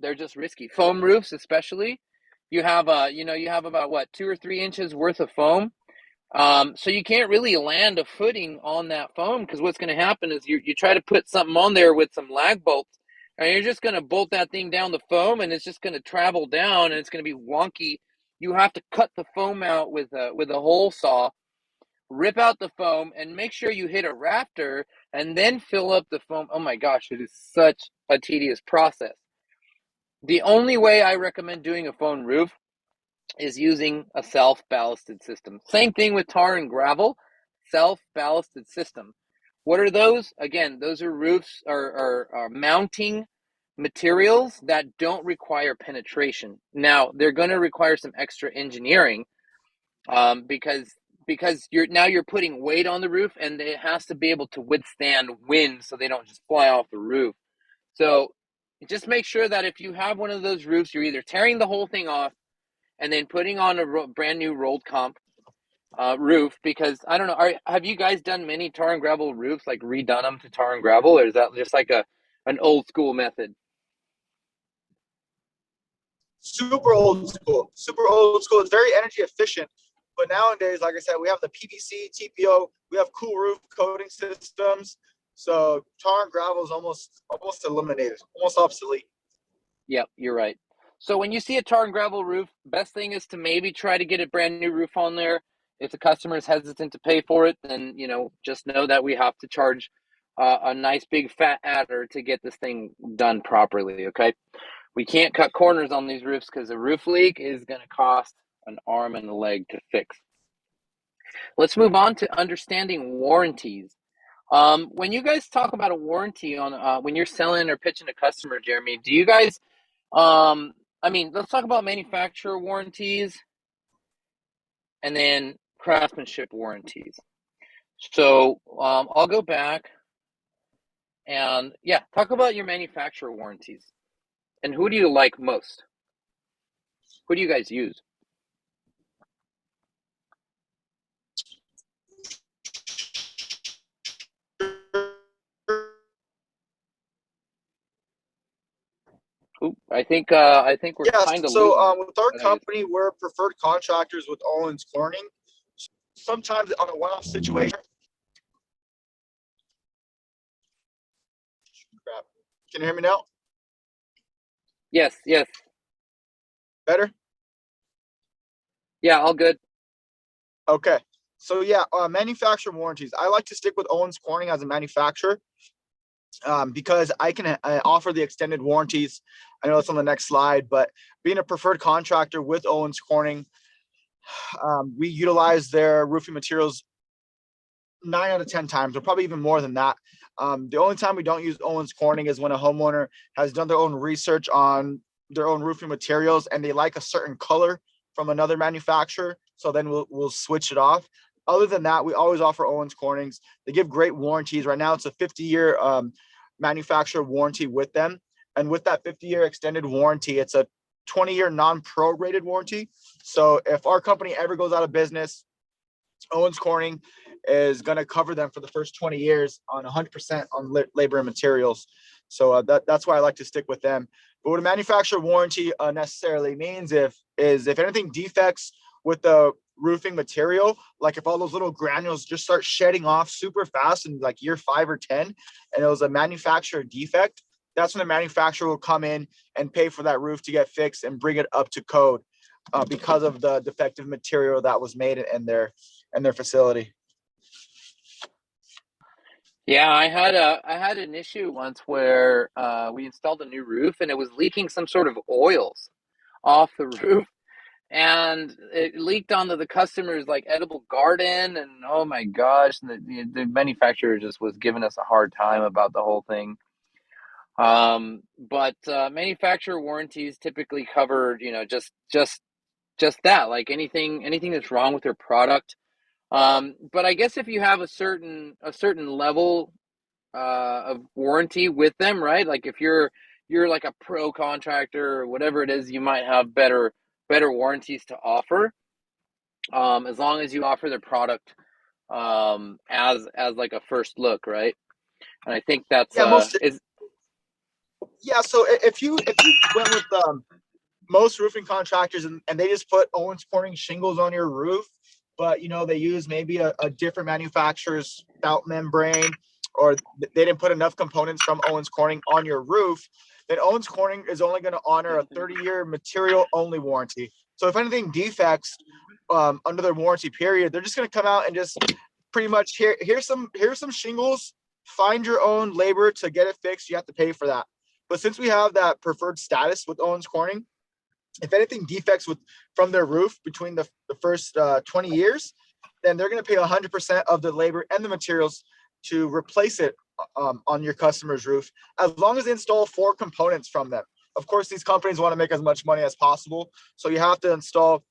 they're just risky. Foam roofs, especially, you have about what 2 or 3 inches worth of foam. So you can't really land a footing on that foam, because what's going to happen is you try to put something on there with some lag bolts, and you're just going to bolt that thing down the foam, and it's just going to travel down, and it's going to be wonky. You have to cut the foam out with a hole saw, rip out the foam, and make sure you hit a rafter, and then fill up the foam. Oh my gosh, it is such a tedious process. The only way I recommend doing a foam roof is using a self-ballasted system. Same thing with tar and gravel, self-ballasted system. What are those? Again, those are roofs or mounting materials that don't require penetration. Now, they're going to require some extra engineering because you're putting weight on the roof, and it has to be able to withstand wind so they don't just fly off the roof. So just make sure that if you have one of those roofs, you're either tearing the whole thing off and then putting on a brand new rolled comp roof. Because I don't know, have you guys done many tar and gravel roofs, like redone them to tar and gravel, or is that just like an old school method? Super old school. Super old school. It's very energy efficient. But nowadays, like I said, we have the PVC, TPO. We have cool roof coating systems. So tar and gravel is almost eliminated, almost obsolete. Yep, you're right. So when you see a tar and gravel roof, best thing is to maybe try to get a brand new roof on there. If the customer is hesitant to pay for it, then just know that we have to charge a nice big fat adder to get this thing done properly. Okay, we can't cut corners on these roofs, because a roof leak is going to cost an arm and a leg to fix. Let's move on to understanding warranties. When you guys talk about a warranty on when you're selling or pitching a customer, Jeremy, do you guys let's talk about manufacturer warranties and then craftsmanship warranties. So I'll go back and talk about your manufacturer warranties. And who do you like most? Who do you guys use? Oop, I think we're Yeah, kind of so losing. with our Oh, there he is. company, we're preferred contractors with Owens Corning. Sometimes on a one-off situation. Crap. Can you hear me now? Yes, yes, Better? yeah, all good. Okay. So yeah, manufacturer warranties. I like to stick with Owens Corning as a manufacturer because I can offer the extended warranties. I know it's on the next slide, but being a preferred contractor with Owens Corning, we utilize their roofing materials 9 out of 10 times, or probably even more than that. The only time we don't use Owens Corning is when a homeowner has done their own research on their own roofing materials and they like a certain color from another manufacturer. So then we'll switch it off. Other than that, we always offer Owens Cornings. They give great warranties. Right now, it's a 50-year manufacturer warranty with them, and with that 50-year extended warranty, it's a 20-year non-prorated warranty. So if our company ever goes out of business, Owens Corning is going to cover them for the first 20 years on 100% on labor and materials. So that's why I like to stick with them. But what a manufacturer warranty necessarily means if anything defects with the roofing material, like if all those little granules just start shedding off super fast in like year 5 or 10, and it was a manufacturer defect, that's when the manufacturer will come in and pay for that roof to get fixed and bring it up to code because of the defective material that was made in their facility. Yeah, I had an issue once where we installed a new roof and it was leaking some sort of oils off the roof, and it leaked onto the customer's like edible garden, and oh my gosh, the manufacturer just was giving us a hard time about the whole thing. But manufacturer warranties typically cover, just that, like anything that's wrong with your product. But I guess if you have a certain level of warranty with them, right? Like if you're like a pro contractor or whatever it is, you might have better warranties to offer. As long as you offer their product as like a first look, right? And I think that's Yeah, most is yeah. So if you went with most roofing contractors and they just put Owens Corning shingles on your roof, but they use maybe a different manufacturer's spout membrane, or they didn't put enough components from Owens Corning on your roof, then Owens Corning is only going to honor a 30-year material only warranty. So if anything defects under their warranty period, they're just going to come out and just pretty much here's some shingles. Find your own labor to get it fixed. You have to pay for that. But since we have that preferred status with Owens Corning, if anything defects from their roof between the first 20 years, then they're going to pay 100% of the labor and the materials to replace it on your customer's roof, as long as they install 4 components from them. Of course, these companies want to make as much money as possible, so you have to install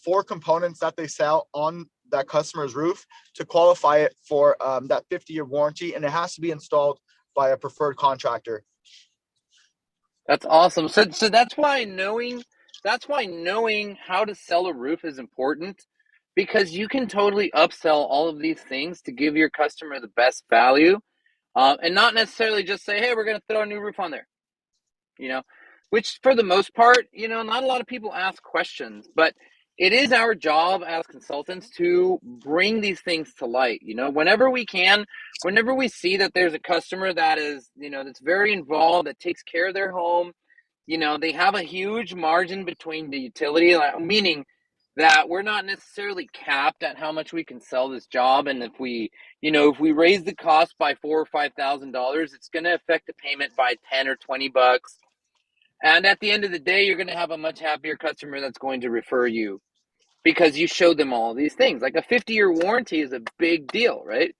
4 components that they sell on that customer's roof to qualify it for that 50-year warranty, and it has to be installed by a preferred contractor. that's awesome. So that's why knowing how to sell a roof is important, because you can totally upsell all of these things to give your customer the best value, and not necessarily just say, "Hey, we're going to throw a new roof on there." you know, which for the most part, not a lot of people ask questions, but it is our job as consultants to bring these things to light. Whenever we can, whenever we see that there's a customer that is, that's very involved, that takes care of their home, they have a huge margin between the utility, meaning that we're not necessarily capped at how much we can sell this job. And if we raise the cost by $4,000 or $5,000, it's going to affect the payment by 10 or 20 bucks. And at the end of the day, you're going to have a much happier customer that's going to refer you because you showed them all these things. Like a 50-year warranty is a big deal, right?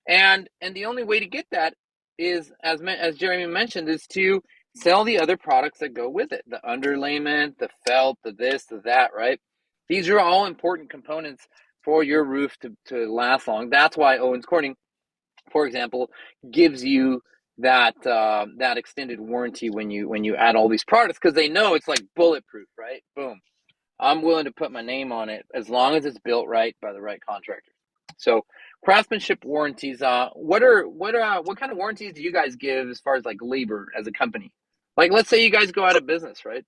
And the only way to get that is, as Jeremy mentioned, is to sell the other products that go with it: the underlayment, the felt, the this, the that, right? These are all important components for your roof to last long. That's why Owens Corning, for example, gives you that extended warranty when you add all these products, because they know it's like bulletproof, right? Boom. I'm willing to put my name on it as long as it's built right by the right contractor. So, craftsmanship warranties. What kind of warranties do you guys give as far as like labor as a company? Like, let's say you guys go out of business, right?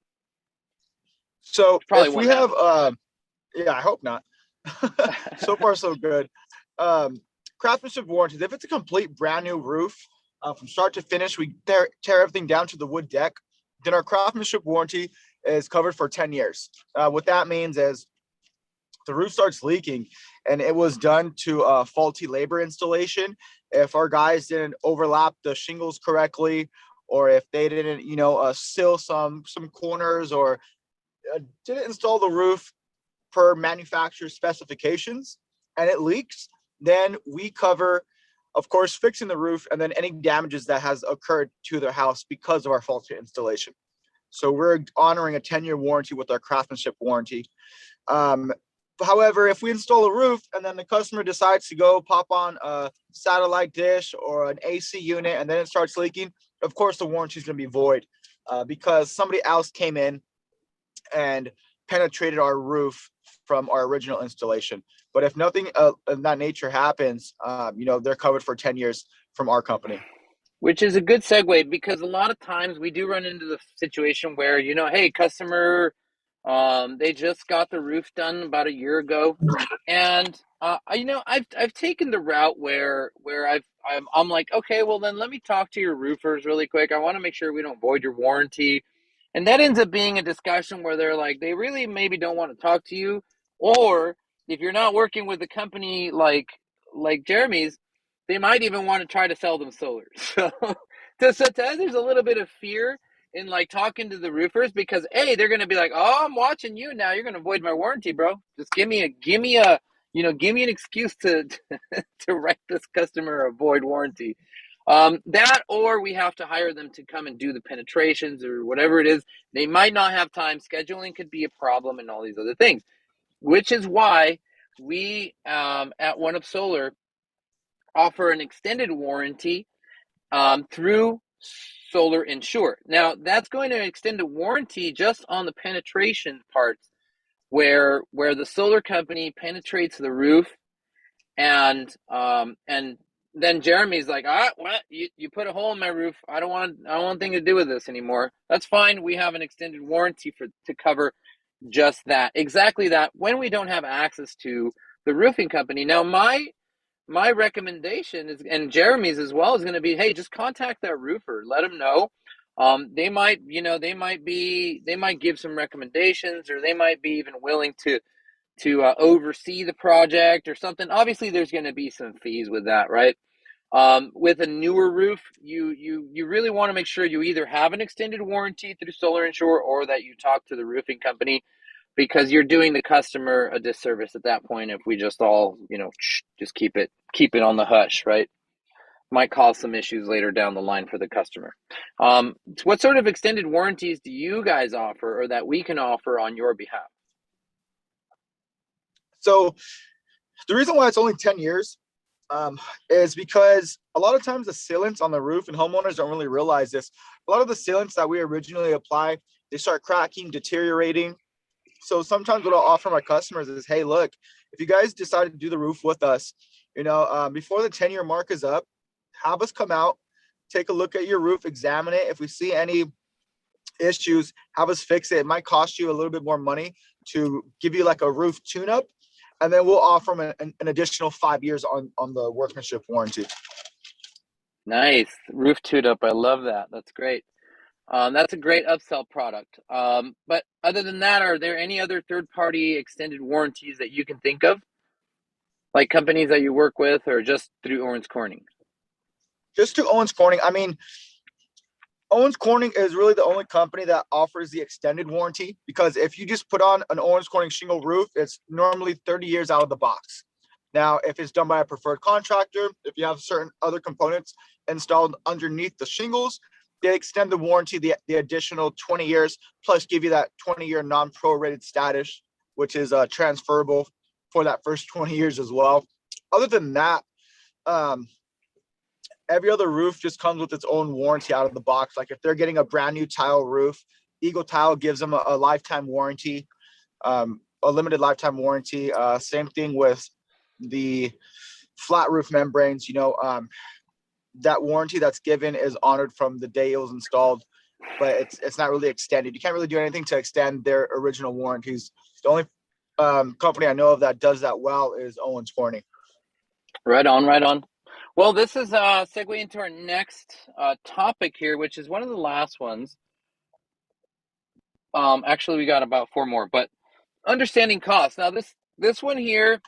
So Which probably if we won't have, happen. yeah, I hope not. So far, so good. Um, Craftsmanship warranties. If it's a complete brand new roof from start to finish, we tear everything down to the wood deck. Then our craftsmanship warranty is covered for 10 years. What that means is the roof starts leaking and it was done to faulty labor installation. If our guys didn't overlap the shingles correctly, or if they didn't, seal some corners, or didn't install the roof per manufacturer specifications, and it leaks, then we cover, of course, fixing the roof and then any damages that has occurred to their house because of our faulty installation. So we're honoring a 10-year warranty with our craftsmanship warranty. Um, However, if we install a roof and then the customer decides to go pop on a satellite dish or an AC unit and then it starts leaking, of course the warranty is going to be void because somebody else came in and penetrated our roof from our original installation. But if nothing of that nature happens, they're covered for 10 years from our company. Which is a good segue because a lot of times we do run into the situation where, hey, customer, they just got the roof done about a year ago, and I've taken the route where I'm like, okay, well then let me talk to your roofers really quick. I want to make sure we don't void your warranty, and that ends up being a discussion where they're like, they really maybe don't want to talk to you, or if you're not working with a company like Jeremy's, they might even want to try to sell them solar. So there's a little bit of fear in like talking to the roofers because they're going to be like, oh, I'm watching you now. You're going to void my warranty, bro. Just give me an excuse to write this customer a void warranty. That, or we have to hire them to come and do the penetrations or whatever it is. They might not have time. Scheduling could be a problem and all these other things, which is why we at One Up Solar offer an extended warranty through Solar Insure. Now, that's going to extend a warranty just on the penetration parts, where the solar company penetrates the roof, and then Jeremy's like, what? You put a hole in my roof. I don't want anything to do with this anymore. That's fine. We have an extended warranty to cover just that, exactly that, when we don't have access to the roofing company. Now, my recommendation is, and Jeremy's as well, is going to be, hey, just contact that roofer, let them know. They might give some recommendations, or they might be even willing to oversee the project or something. Obviously, there's going to be some fees with that, right? With a newer roof, you really want to make sure you either have an extended warranty through Solar Insure, or that you talk to the roofing company, because you're doing the customer a disservice at that point if we just all just keep it on the hush, right? Might cause some issues later down the line for the customer. What sort of extended warranties do you guys offer, or that we can offer on your behalf? So the reason why it's only 10 years is because a lot of times the sealants on the roof, and homeowners don't really realize this, a lot of the sealants that we originally apply, they start cracking, deteriorating. So sometimes what I'll offer my customers is, hey, look, if you guys decide to do the roof with us, before the 10-year mark is up, have us come out, take a look at your roof, examine it. If we see any issues, have us fix it. It might cost you a little bit more money to give you like a roof tune-up, and then we'll offer them an additional 5 years on the workmanship warranty. Nice. Roof tune up. I love that. That's great. That's a great upsell product. But other than that, are there any other third-party extended warranties that you can think of, like companies that you work with, or just through Owens Corning? Just to Owens Corning, I mean, Owens Corning is really the only company that offers the extended warranty, because if you just put on an Owens Corning shingle roof, it's normally 30 years out of the box. Now, if it's done by a preferred contractor, if you have certain other components installed underneath the shingles, they extend the warranty the additional 20 years, plus give you that 20-year non-prorated status, which is transferable for that first 20 years as well. Other than that, um, every other roof just comes with its own warranty out of the box. Like if they're getting a brand new tile roof, Eagle Tile gives them a lifetime warranty, a limited lifetime warranty. Same thing with the flat roof membranes. That warranty that's given is honored from the day it was installed. but it's not really extended. You can't really do anything to extend their original warranties. The only company I know of that does that well is Owens Corning. Right on, right on. Well, this is segue into our next topic here, which is one of the last ones. Actually, we got about four more, but understanding costs. Now, this one here,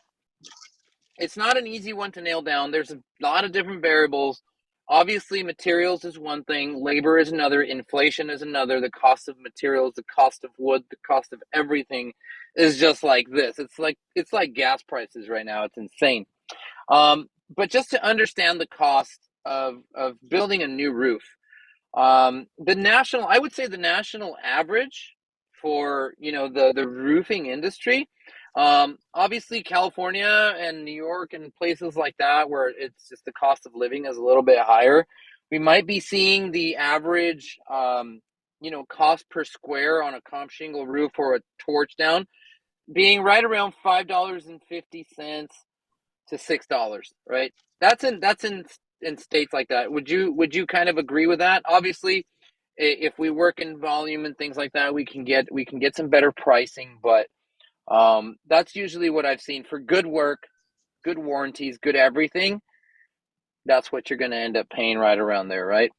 it's not an easy one to nail down. There's a lot of different variables. Obviously, materials is one thing, labor is another, inflation is another. The cost of materials, the cost of wood, the cost of everything is just like this. It's like gas prices right now. It's insane. But just to understand the cost of building a new roof, I would say the national average for the roofing industry, obviously California and New York and places like that where it's just the cost of living is a little bit higher. We might be seeing the average cost per square on a comp shingle roof or a torch down being right around $5.50 to $6, right? That's in states like that. Would you kind of agree with that? Obviously, if we work in volume and things like that, we can get some better pricing, but that's usually what I've seen for good work, good warranties, good everything. That's what you're going to end up paying right around there, right?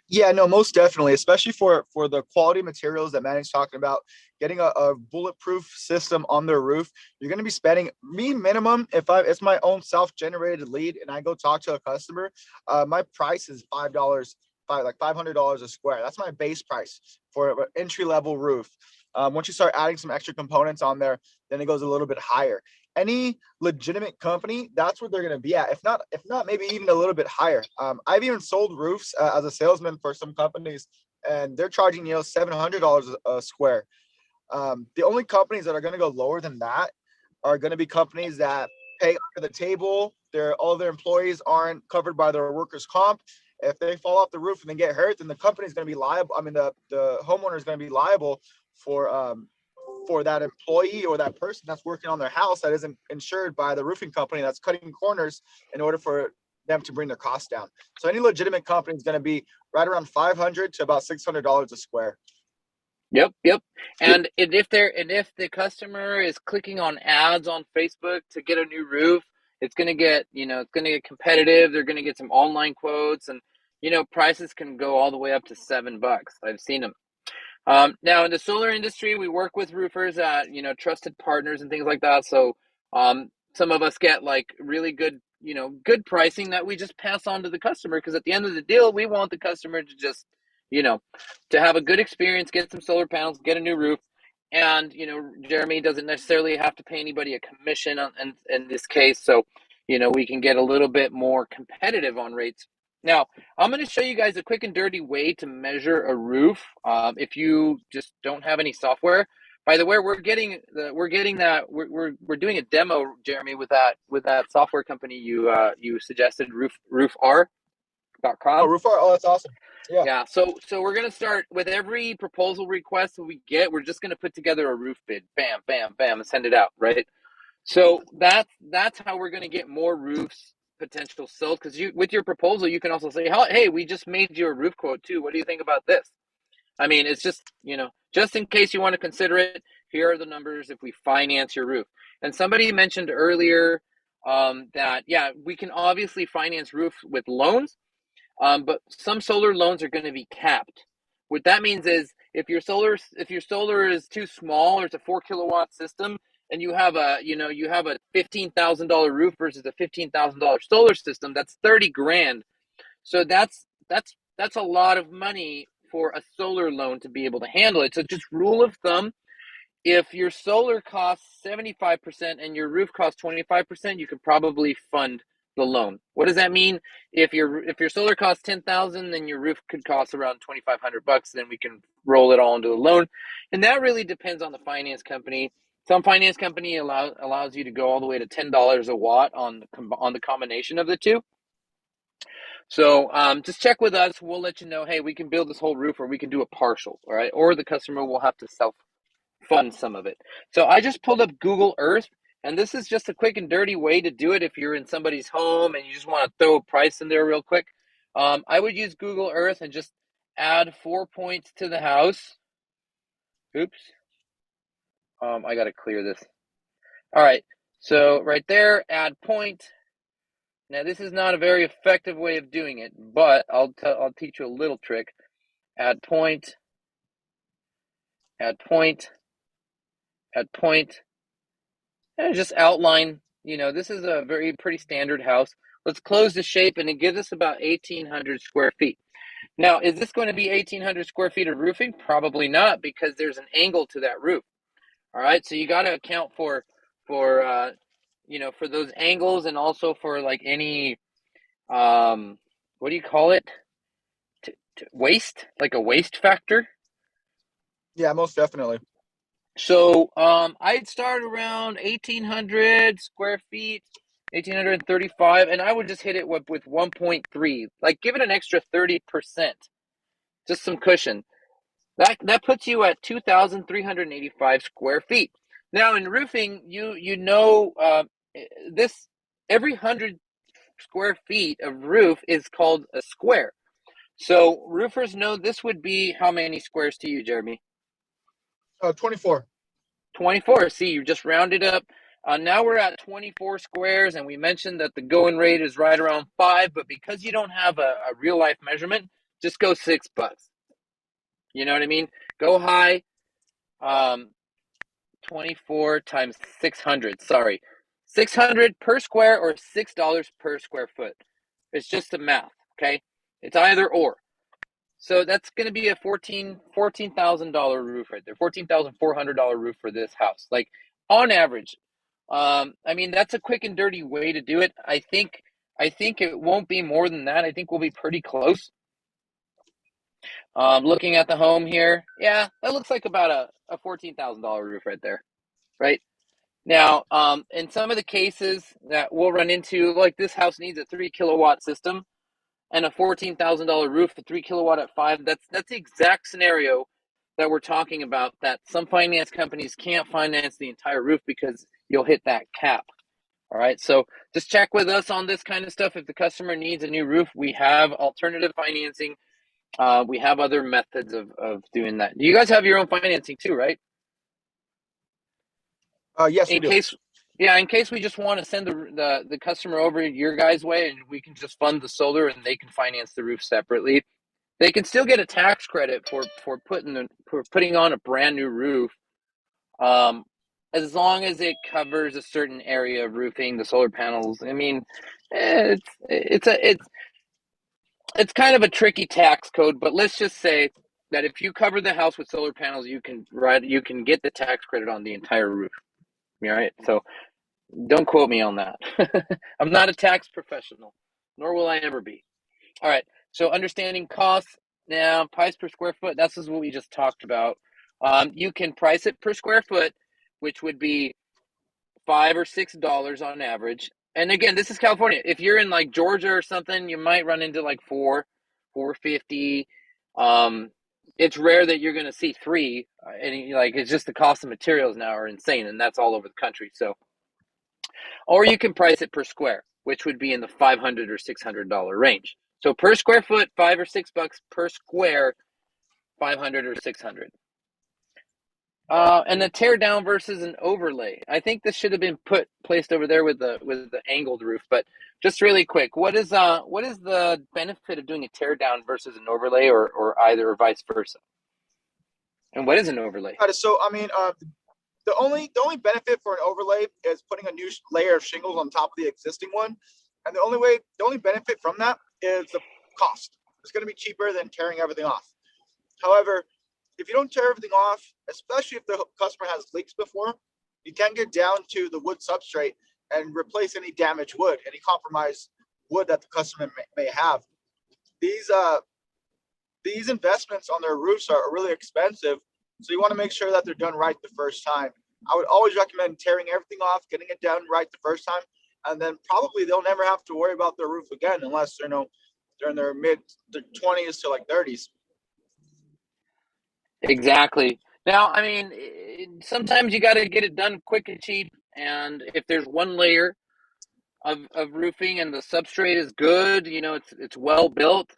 Yeah, no, most definitely, especially for the quality materials that Manning's talking about. Getting a bulletproof system on their roof, you're going to be spending me minimum. If it's my own self-generated lead and I go talk to a customer, my price is $5, like $500 a square. That's my base price for an entry level roof. Once you start adding some extra components on there, then it goes a little bit higher. Any legitimate company, that's what they're going to be at. If not, maybe even a little bit higher. I've even sold roofs as a salesman for some companies, and they're charging $700 a square. The only companies that are going to go lower than that are going to be companies that pay under the table. All their employees aren't covered by their workers' comp. If they fall off the roof and they get hurt, then the company is going to be liable. I mean, the homeowner is going to be liable for that employee or that person that's working on their house that isn't insured by the roofing company that's cutting corners in order for them to bring their costs down. So any legitimate company is going to be right around 500 to about $600 a square. Yep, yep. And if the customer is clicking on ads on Facebook to get a new roof, it's gonna get competitive. They're gonna get some online quotes, and prices can go all the way up to $7. I've seen them. Now in the solar industry, we work with roofers at trusted partners and things like that. So some of us get like really good pricing that we just pass on to the customer because at the end of the deal, we want the customer to just you know to have a good experience, get some solar panels, get a new roof, and Jeremy doesn't necessarily have to pay anybody a commission in this case. So we can get a little bit more competitive on rates. Now, I'm going to show you guys a quick and dirty way to measure a roof. If you just don't have any software, by the way, we're doing a demo, Jeremy, with that software company you suggested, Oh, roofr.com. roofer. Oh, that's awesome. Yeah. Yeah, so we're gonna start with every proposal request that we get. We're just gonna put together a roof bid, bam, bam, bam, and send it out, right? So that's how we're going to get more roofs potential sold. Because with your proposal, you can also say, "Hey, we just made you a roof quote too. What do you think about this?" I mean, it's just in case you want to consider it. Here are the numbers if we finance your roof. And somebody mentioned earlier that yeah, we can obviously finance roofs with loans, but some solar loans are going to be capped. What that means is if your solar is too small or it's a 4 kilowatt system and you have a $15,000 roof versus a $15,000 solar system, that's 30 grand. So that's a lot of money for a solar loan to be able to handle it. So just rule of thumb, if your solar costs 75% and your roof costs 25%, you could probably fund the loan. What does that mean? If your solar costs 10,000, then your roof could cost around 2,500 bucks. Then we can roll it all into the loan, and that really depends on the finance company. Some finance company allows you to go all the way to $10 a watt on the combination of the two. So just check with us. We'll let you know. Hey, we can build this whole roof, or we can do a partial. All right, or the customer will have to self fund some of it. So I just pulled up Google Earth, and this is just a quick and dirty way to do it if you're in somebody's home and you just want to throw a price in there real quick. I would use Google Earth and just add 4 points to the house. Oops. I got to clear this. All right. So right there, add point. Now this is not a very effective way of doing it, but I'll teach you a little trick. Add point, add point, add point, and just outline. This is a pretty standard house. Let's close the shape, and it gives us about 1,800 square feet. Now, is this going to be 1,800 square feet of roofing? Probably not, because there's an angle to that roof. All right, so you got to account for for those angles, and also for like any what do you call it? Waste, like a waste factor. Yeah, most definitely. So I'd start around 1,800 square feet, 1,835, and I would just hit it with 1.3, like give it an extra 30%, just some cushion. That puts you at 2,385 square feet. Now in roofing, this every 100 square feet of roof is called a square. So roofers know this would be how many squares to you, Jeremy? 24. 24. See, you just rounded up. Now we're at 24 squares, and we mentioned that the going rate is right around 5, but because you don't have a real life measurement, just go $6. You know what I mean? Go high. 24 times 600. Sorry. 600 per square, or $6 per square foot. It's just the math, okay? It's either or. So that's going to be a $14,000 roof right there. $14,400 roof for this house. Like, on average. I mean, that's a quick and dirty way to do it. I think it won't be more than that. I think we'll be pretty close. Looking at the home here, yeah, that looks like about a $14,000 roof right there, right? Now, in some of the cases that we'll run into, like this house needs a 3 kilowatt system and a $14,000 roof, a 3 kilowatt at 5. That's the exact scenario that we're talking about. That some finance companies can't finance the entire roof because you'll hit that cap. All right, so just check with us on this kind of stuff. If the customer needs a new roof, we have alternative financing. We have other methods of doing that. You guys have your own financing too, right? Yes, we In do. case, yeah, in case we just want to send the customer over your guys' way, and we can just fund the solar, and they can finance the roof separately. They can still get a tax credit for putting on a brand new roof, um, as long as it covers a certain area of roofing, the solar panels. I mean, it's kind of a tricky tax code, but let's just say that if you cover the house with solar panels, you can get the tax credit on the entire roof. All right, so don't quote me on that. I'm not a tax professional, nor will I ever be. All right, so understanding costs now, price per square foot. That's just what we just talked about. You can price it per square foot, which would be $5 or $6 on average. And again, this is California. If you're in like Georgia or something, you might run into like 450. It's rare that you're going to see 3. And like, it's just the cost of materials now are insane, and that's all over the country. So, or you can price it per square, which would be in the $500 or $600 range. So per square foot, $5 or $6 per square, 500 or 600. And the tear down versus an overlay. I think this should have been placed over there with the angled roof. But just really quick, what is the benefit of doing a tear down versus an overlay, or either, or vice versa? And what is an overlay? Got it. So, I mean, the only benefit for an overlay is putting a new layer of shingles on top of the existing one, and the only benefit from that is the cost. It's going to be cheaper than tearing everything off. However, if you don't tear everything off, especially if the customer has leaks before, you can get down to the wood substrate and replace any damaged wood, any compromised wood that the customer may have. These these investments on their roofs are really expensive, so you want to make sure that they're done right the first time. I would always recommend tearing everything off, getting it done right the first time, and then probably they'll never have to worry about their roof again unless they're in their mid 20s to like 30s. Exactly. Now, I mean, sometimes you got to get it done quick and cheap. And if there's one layer of roofing and the substrate is good, it's well built,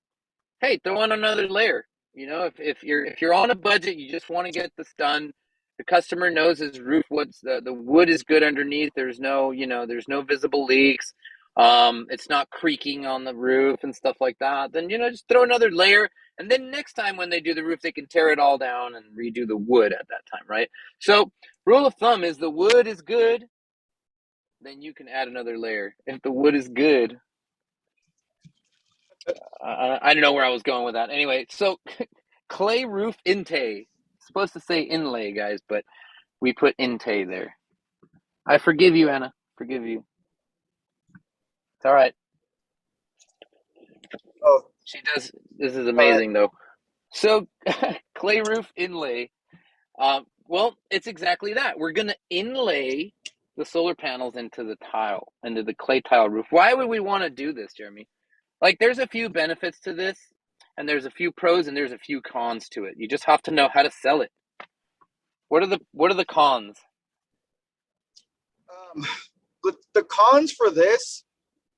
hey, throw on another layer. You know, if you're on a budget, you just want to get this done. The customer knows his roof, what's the wood is good underneath. There's no, there's no visible leaks. It's not creaking on the roof and stuff like that. Then, just throw another layer. And then next time when they do the roof, they can tear it all down and redo the wood at that time, right? So, rule of thumb is the wood is good, then you can add another layer. If the wood is good, I don't know where I was going with that. Anyway, so clay roof Intay. Supposed to say inlay, guys, but we put Intay there. I forgive you, Anna. Forgive you. It's all right. Oh, She does. This is all right. amazing, though. So, clay roof inlay. Well, it's exactly that. We're gonna inlay the solar panels into the tile, into the clay tile roof. Why would we want to do this, Jeremy? Like, there's a few benefits to this, and there's a few pros and there's a few cons to it. You just have to know how to sell it. What are the cons? Um, the cons for this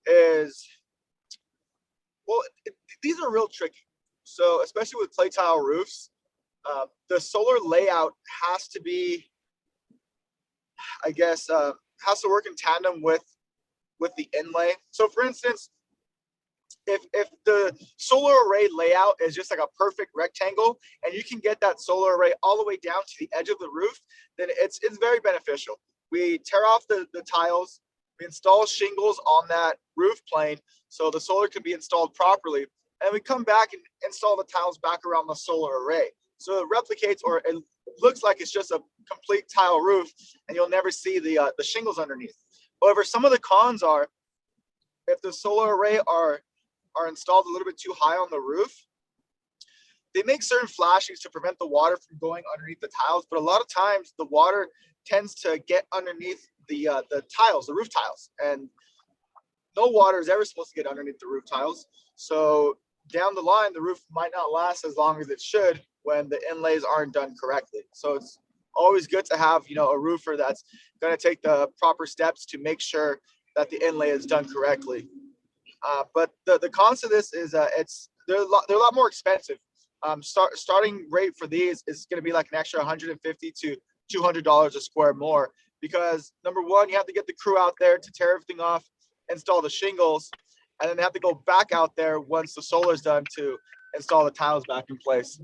is, well, these are real tricky. So especially with clay tile roofs, the solar layout has to be, I guess, has to work in tandem with the inlay. So for instance, if the solar array layout is just like a perfect rectangle and you can get that solar array all the way down to the edge of the roof, then it's very beneficial. We tear off the tiles, we install shingles on that roof plane so the solar can be installed properly, and we come back and install the tiles back around the solar array. So it replicates, or it looks like it's just a complete tile roof, and you'll never see the shingles underneath. However, some of the cons are, if the solar array are installed a little bit too high on the roof, they make certain flashings to prevent the water from going underneath the tiles. But a lot of times the water tends to get underneath the tiles, the roof tiles, and no water is ever supposed to get underneath the roof tiles. So down the line, the roof might not last as long as it should when the inlays aren't done correctly. So it's always good to have, a roofer that's going to take the proper steps to make sure that the inlay is done correctly. But the cons of this is, they're a lot more expensive. Starting rate for these is going to be like an extra 150 to $200 a square more, because number one, you have to get the crew out there to tear everything off, install the shingles, and then they have to go back out there once the solar's done to install the tiles back in place.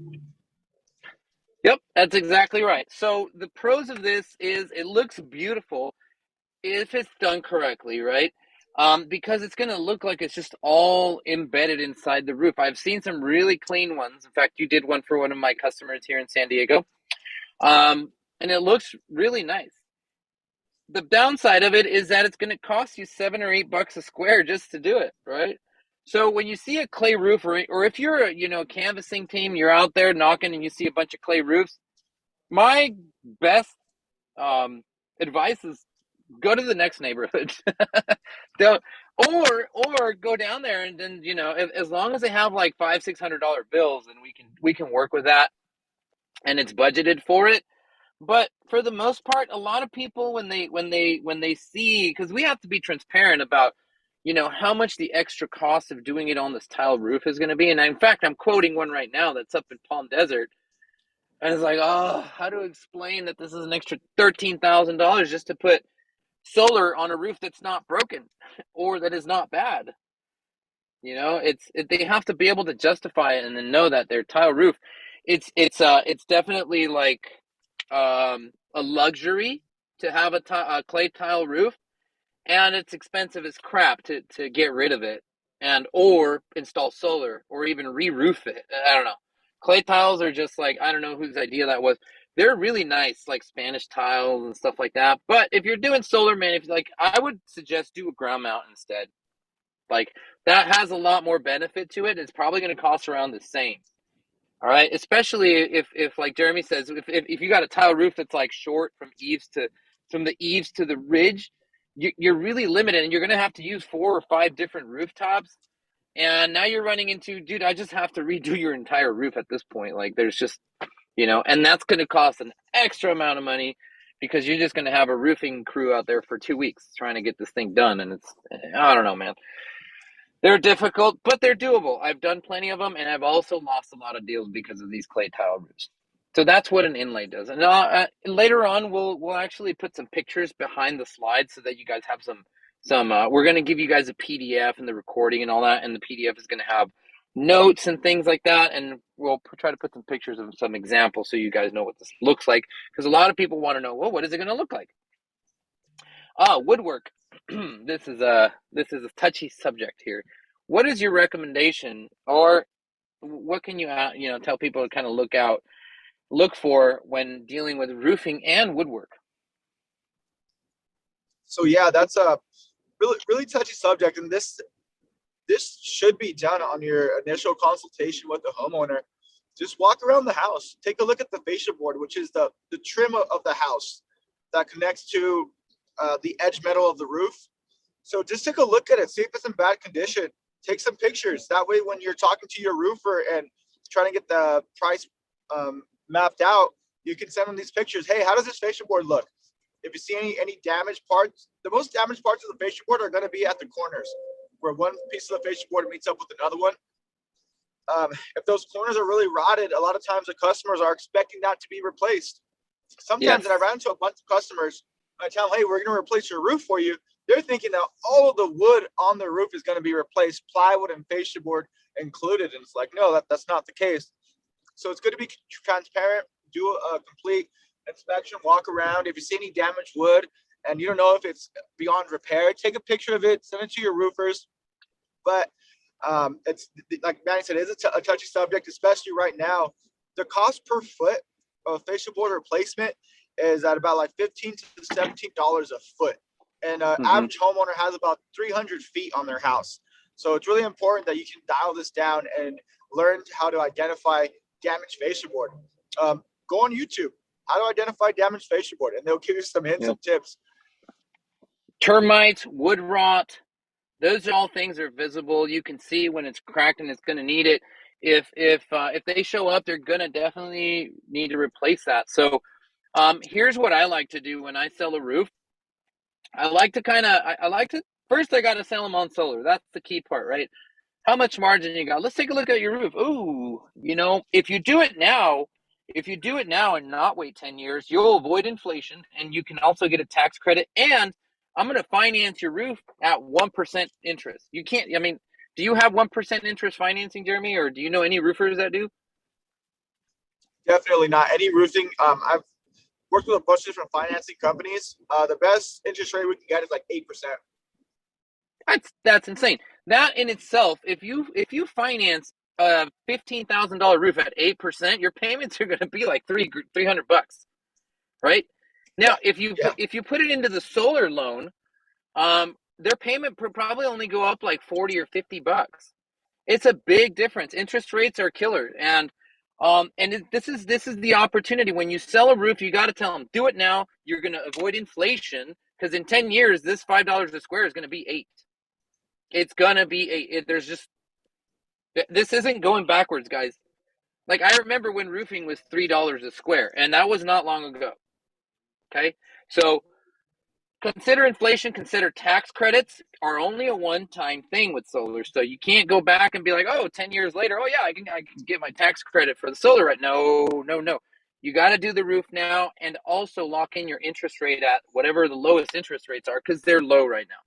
Yep, that's exactly right. So the pros of this is it looks beautiful if it's done correctly, right? Because it's going to look like it's just all embedded inside the roof. I've seen some really clean ones. In fact, you did one for one of my customers here in San Diego, and it looks really nice. The downside of it is that it's going to cost you $7 or $8 a square just to do it, right? So when you see a clay roof, or if you're a canvassing team, you're out there knocking and you see a bunch of clay roofs, my best um, advice is go to the next neighborhood. Don't, or go down there and then as long as they have like $500-600 bills, and we can work with that, and it's budgeted for it. But for the most part, a lot of people, when they see, because we have to be transparent about how much the extra cost of doing it on this tile roof is going to be. And in fact, I'm quoting one right now that's up in Palm Desert, and it's like, oh, how to explain that this is an extra $13,000 just to put solar on a roof that's not broken or that is not bad. They have to be able to justify it and then know that their tile roof, it's definitely like a luxury to have a clay tile roof, and it's expensive as crap to get rid of it and or install solar or even re-roof it. I don't know. Clay tiles are just like, I don't know whose idea that was. They're really nice, like Spanish tiles and stuff like that. But if you're doing solar, man, if like, I would suggest do a ground mount instead. Like, that has a lot more benefit to it. It's probably going to cost around the same. All right, especially if like Jeremy says, if you got a tile roof that's like short from the eaves to the ridge, you're really limited, and you're going to have to use 4 or 5 different rooftops. And now you're running into, dude, I just have to redo your entire roof at this point. Like, there's just, and that's going to cost an extra amount of money, because you're just going to have a roofing crew out there for 2 weeks trying to get this thing done. And it's, I don't know, man. They're difficult, but they're doable. I've done plenty of them, and I've also lost a lot of deals because of these clay tile roofs. So that's what an inlay does. And later on, we'll actually put some pictures behind the slides so that you guys have some. We're going to give you guys a PDF and the recording and all that, and the PDF is going to have notes and things like that, and we'll try to put some pictures of some examples so you guys know what this looks like, because a lot of people want to know, well, what is it going to look like? Woodwork. This is a touchy subject here. What is your recommendation, or what can you tell people to kind of look for when dealing with roofing and woodwork? So yeah, that's a really touchy subject, and this should be done on your initial consultation with the homeowner. Just walk around the house, take a look at the fascia board, which is the trim of the house that connects to the edge metal of the roof. So just take a look at it, see if it's in bad condition. Take some pictures. That way, when you're talking to your roofer and trying to get the price mapped out, you can send them these pictures. Hey, how does this fascia board look? If you see any damaged parts, the most damaged parts of the fascia board are going to be at the corners, where one piece of the fascia board meets up with another one. If those corners are really rotted, a lot of times the customers are expecting that to be replaced. Sometimes, Yes. and I ran into a bunch of customers, I tell them, hey, we're going to replace your roof for you. They're thinking that all of the wood on the roof is going to be replaced, plywood and fascia board included. And it's like, no, that's not the case. So it's good to be transparent, do a complete inspection, walk around. If you see any damaged wood and you don't know if it's beyond repair, take a picture of it, send it to your roofers. But it's like Manny said, it's a touchy subject, especially right now. The cost per foot of fascia board replacement is at about like $15 to $17 a foot. And Mm-hmm. average homeowner has about 300 feet on their house. So it's really important that you can dial this down and learn how to identify damaged fascia board. Go on YouTube, how to identify damaged fascia board, and they'll give you some hints Yep. and tips. Termites, wood rot, those all things are visible. You can see when it's cracked and it's going to need it. If they show up, they're going to definitely need to replace that. So here's what I like to do when I sell a roof. I like to first I got to sell them on solar. That's the key part, right? How much margin you got? Let's take a look at your roof. Ooh, if you do it now and not wait 10 years, you'll avoid inflation, and you can also get a tax credit. And I'm going to finance your roof at 1% interest. You can't, I mean, do you have 1% interest financing, Jeremy, or do you know any roofers that do? Definitely not any roofing. I've worked with a bunch of different financing companies. The best interest rate we can get is like 8%. That's insane. That in itself, if you finance a $15,000 roof at 8%, your payments are going to be like $300, right? Yeah, Now, if you put it into the solar loan, their payment probably only go up like 40 or $50. It's a big difference. Interest rates are killer, and this is the opportunity. When you sell a roof, you got to tell them, do it now. You're going to avoid inflation, because in 10 years, this $5 a square is going to be 8. It's going to be 8. There's just this isn't going backwards, guys. Like, I remember when roofing was $3 a square, and that was not long ago. Okay, so consider inflation, consider tax credits are only a one-time thing with solar. So you can't go back and be like, oh, 10 years later, oh yeah, I can get my tax credit for the solar. Right? No, no, no. You got to do the roof now, and also lock in your interest rate at whatever the lowest interest rates are, because they're low right now.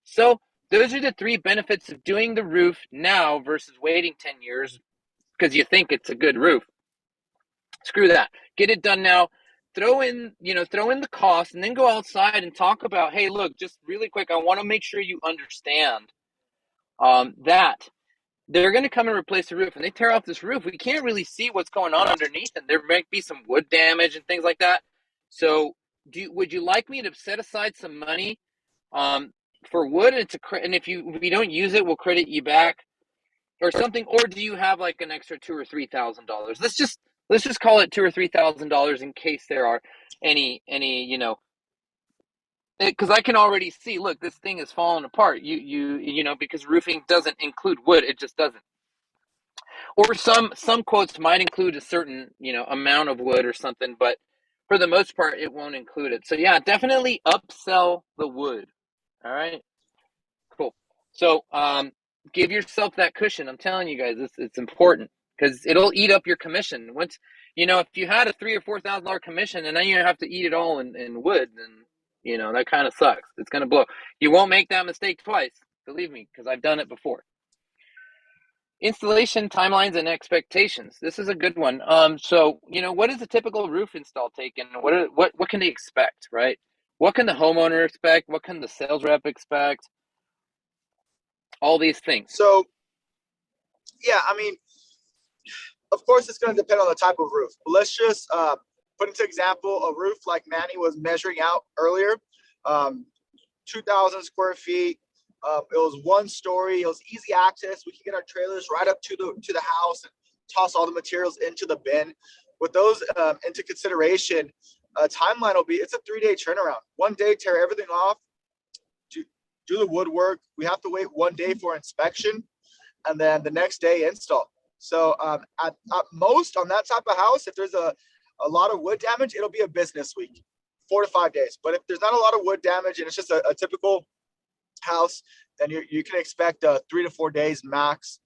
So those are the three benefits of doing the roof now versus waiting 10 years because you think it's a good roof. Screw that. Get it done now. Throw in the cost, and then go outside and talk about, hey, look, just really quick, I want to make sure you understand that they're going to come and replace the roof, and they tear off this roof. We can't really see what's going on underneath, and there might be some wood damage and things like that. So, would you like me to set aside some money um, for wood, and if we don't use it, we'll credit you back or something? Or do you have like an extra $2,000 or $3,000? Let's just call it $2,000 or $3,000 in case there are any because I can already see, look, this thing is falling apart. Because roofing doesn't include wood, it just doesn't. Or some quotes might include a certain amount of wood or something, but for the most part, it won't include it. So yeah, definitely upsell the wood. All right, cool. So give yourself that cushion. I'm telling you guys, it's important because it'll eat up your commission. Once if you had a $3,000 or $4,000 commission and then you have to eat it all in wood, then that kind of sucks. It's gonna blow. You won't make that mistake twice, believe me, because I've done it before. Installation timelines and expectations. This is a good one. So what does a typical roof install take, and what can they expect, right? What can the homeowner expect? What can the sales rep expect? All these things. So, yeah, I mean, of course, it's going to depend on the type of roof. But let's just put into example a roof like Manny was measuring out earlier, 2,000 square feet. It was one story. It was easy access. We can get our trailers right up to the house and toss all the materials into the bin. With those into consideration, timeline will be it's a 3-day turnaround. 1 day, tear everything off, do the woodwork. We have to wait 1 day for inspection, and then the next day install. So at most on that type of house, if there's a lot of wood damage, it'll be a business week, 4 to 5 days. But if there's not a lot of wood damage and it's just a typical house, then you can expect 3 to 4 days max.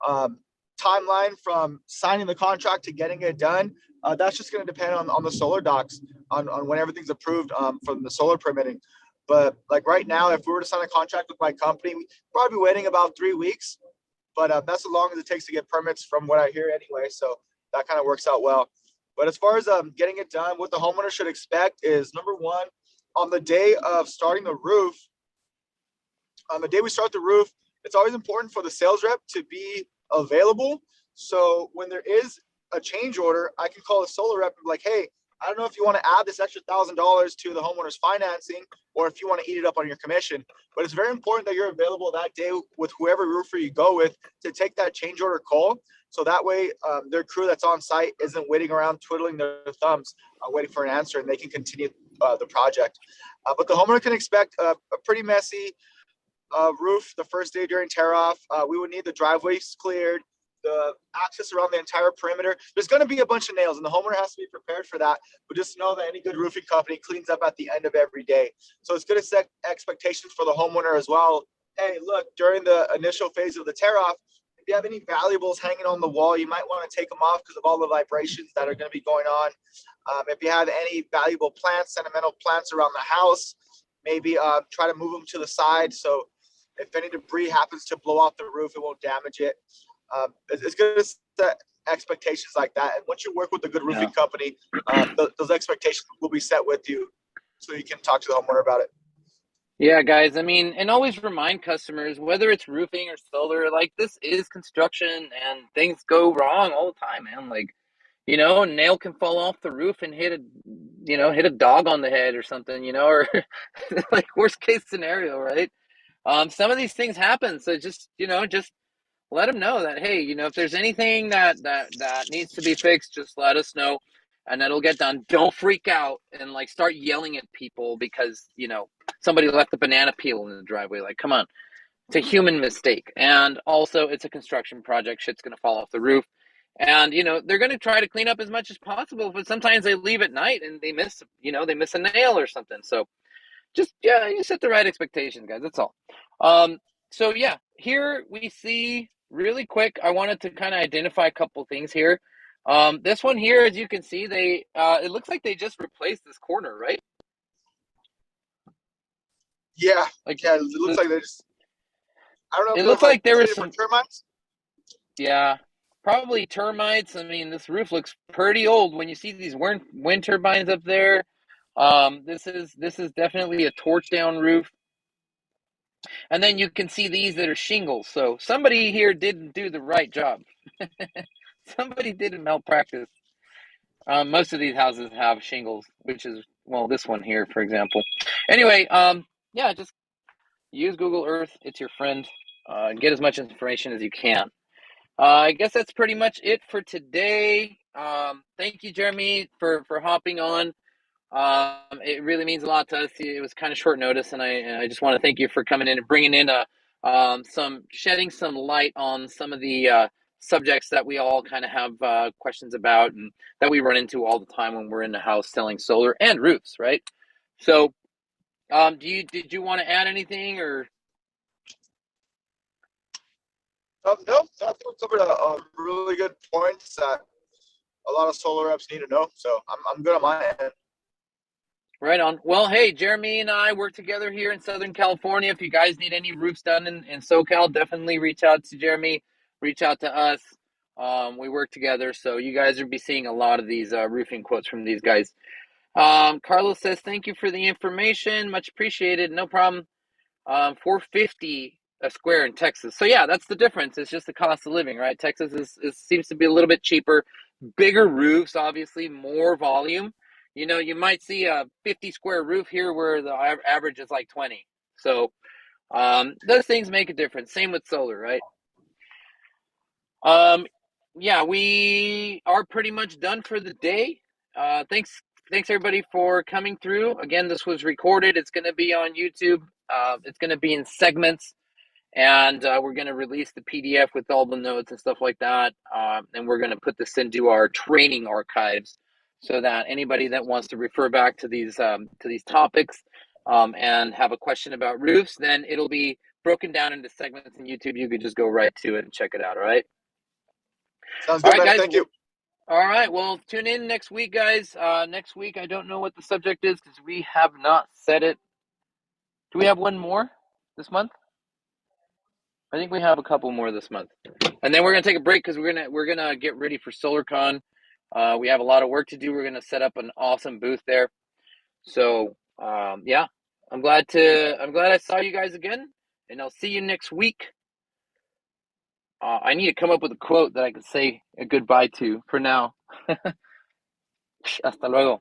Timeline from signing the contract to getting it done, that's just going to depend on the solar docs, on when everything's approved from the solar permitting. But like right now, if we were to sign a contract with my company, we'd probably be waiting about 3 weeks. But that's as long as it takes to get permits from what I hear anyway. So that kind of works out well. But as far as getting it done, what the homeowner should expect is, number one, on the day of starting the roof, on the day we start the roof, it's always important for the sales rep to be available. So when there is a change order, I can call the solar rep and be like, hey, I don't know if you want to add this extra $1,000 to the homeowner's financing or if you want to eat it up on your commission. But it's very important that you're available that day with whoever roofer you go with to take that change order call. So that way their crew that's on site isn't waiting around twiddling their thumbs, waiting for an answer, and they can continue the project. But the homeowner can expect a pretty messy roof the first day during tear off. We would need the driveways cleared, the access around the entire perimeter. There's going to be a bunch of nails, and the homeowner has to be prepared for that. But just know that any good roofing company cleans up at the end of every day. So it's going to set expectations for the homeowner as well. Hey, look, during the initial phase of the tear off, if you have any valuables hanging on the wall, you might want to take them off because of all the vibrations that are going to be going on. If you have any valuable plants, sentimental plants around the house, maybe try to move them to the side. So if any debris happens to blow off the roof, it won't damage it. It's going to set expectations like that. And once you work with a good roofing company, those expectations will be set with you so you can talk to the homeowner about it. Yeah, guys. I mean, and always remind customers, whether it's roofing or solar, like this is construction and things go wrong all the time, man. Like, a nail can fall off the roof and hit a dog on the head or something, or like worst case scenario, right? Some of these things happen. So just let them know that, hey, if there's anything that needs to be fixed, just let us know and that'll get done. Don't freak out and like start yelling at people because, somebody left a banana peel in the driveway. Like, come on, it's a human mistake. And also it's a construction project. Shit's going to fall off the roof. And, they're going to try to clean up as much as possible, but sometimes they leave at night and they miss a nail or something. So you set the right expectations, guys. That's all. So yeah, here we see really quick. I wanted to kind of identify a couple things here. This one here, as you can see, it looks like they just replaced this corner, right? Yeah, Like yeah. It looks like they just. I don't know if it it was looks like like there was treated for some, termites. yeah, probably termites. I mean, this roof looks pretty old when you see these wind turbines up there. This is definitely a torch down roof. And then you can see these that are shingles. So somebody here didn't do the right job. Somebody didn't malpractice. Most of these houses have shingles, which is, well, this one here, for example. Anyway, yeah, just use Google Earth. It's your friend. Get as much information as you can. I guess that's pretty much it for today. Thank you, Jeremy, for hopping on. It really means a lot to us. It was kind of short notice, and I just want to thank you for coming in and bringing in shedding some light on some of the subjects that we all kind of have questions about and that we run into all the time when we're in the house selling solar and roofs, right? So, did you want to add anything or? No, I think we covered a really good points that a lot of solar reps need to know. So I'm good on my end. Right on. Well, hey, Jeremy and I work together here in Southern California. If you guys need any roofs done in SoCal, definitely reach out to Jeremy, reach out to us. We work together, so you guys will be seeing a lot of these roofing quotes from these guys. Carlos says, thank you for the information. Much appreciated. No problem. 450 a square in Texas. So yeah, that's the difference. It's just the cost of living, right? Texas seems to be a little bit cheaper, bigger roofs, obviously more volume. You might see a 50 square roof here where the average is like 20. So those things make a difference. Same with solar, right? Um, yeah, we are pretty much done for the day. Thanks everybody for coming through. Again, this was recorded. It's going to be on YouTube. It's going to be in segments. And we're going to release the PDF with all the notes and stuff like that. And we're going to put this into our training archives so that anybody that wants to refer back to these topics and have a question about roofs, then it'll be broken down into segments in YouTube. You could just go right to it and check it out. All right. Sounds All good, right, man. guys. Thank you. All right. Well, tune in next week, guys. Next week, I don't know what the subject is because we have not set it. Do we have one more this month? I think we have a couple more this month, and then we're gonna take a break because we're gonna get ready for SolarCon. We have a lot of work to do. We're gonna set up an awesome booth there. So yeah, I'm glad I saw you guys again, and I'll see you next week. I need to come up with a quote that I can say a goodbye to for now. Hasta luego.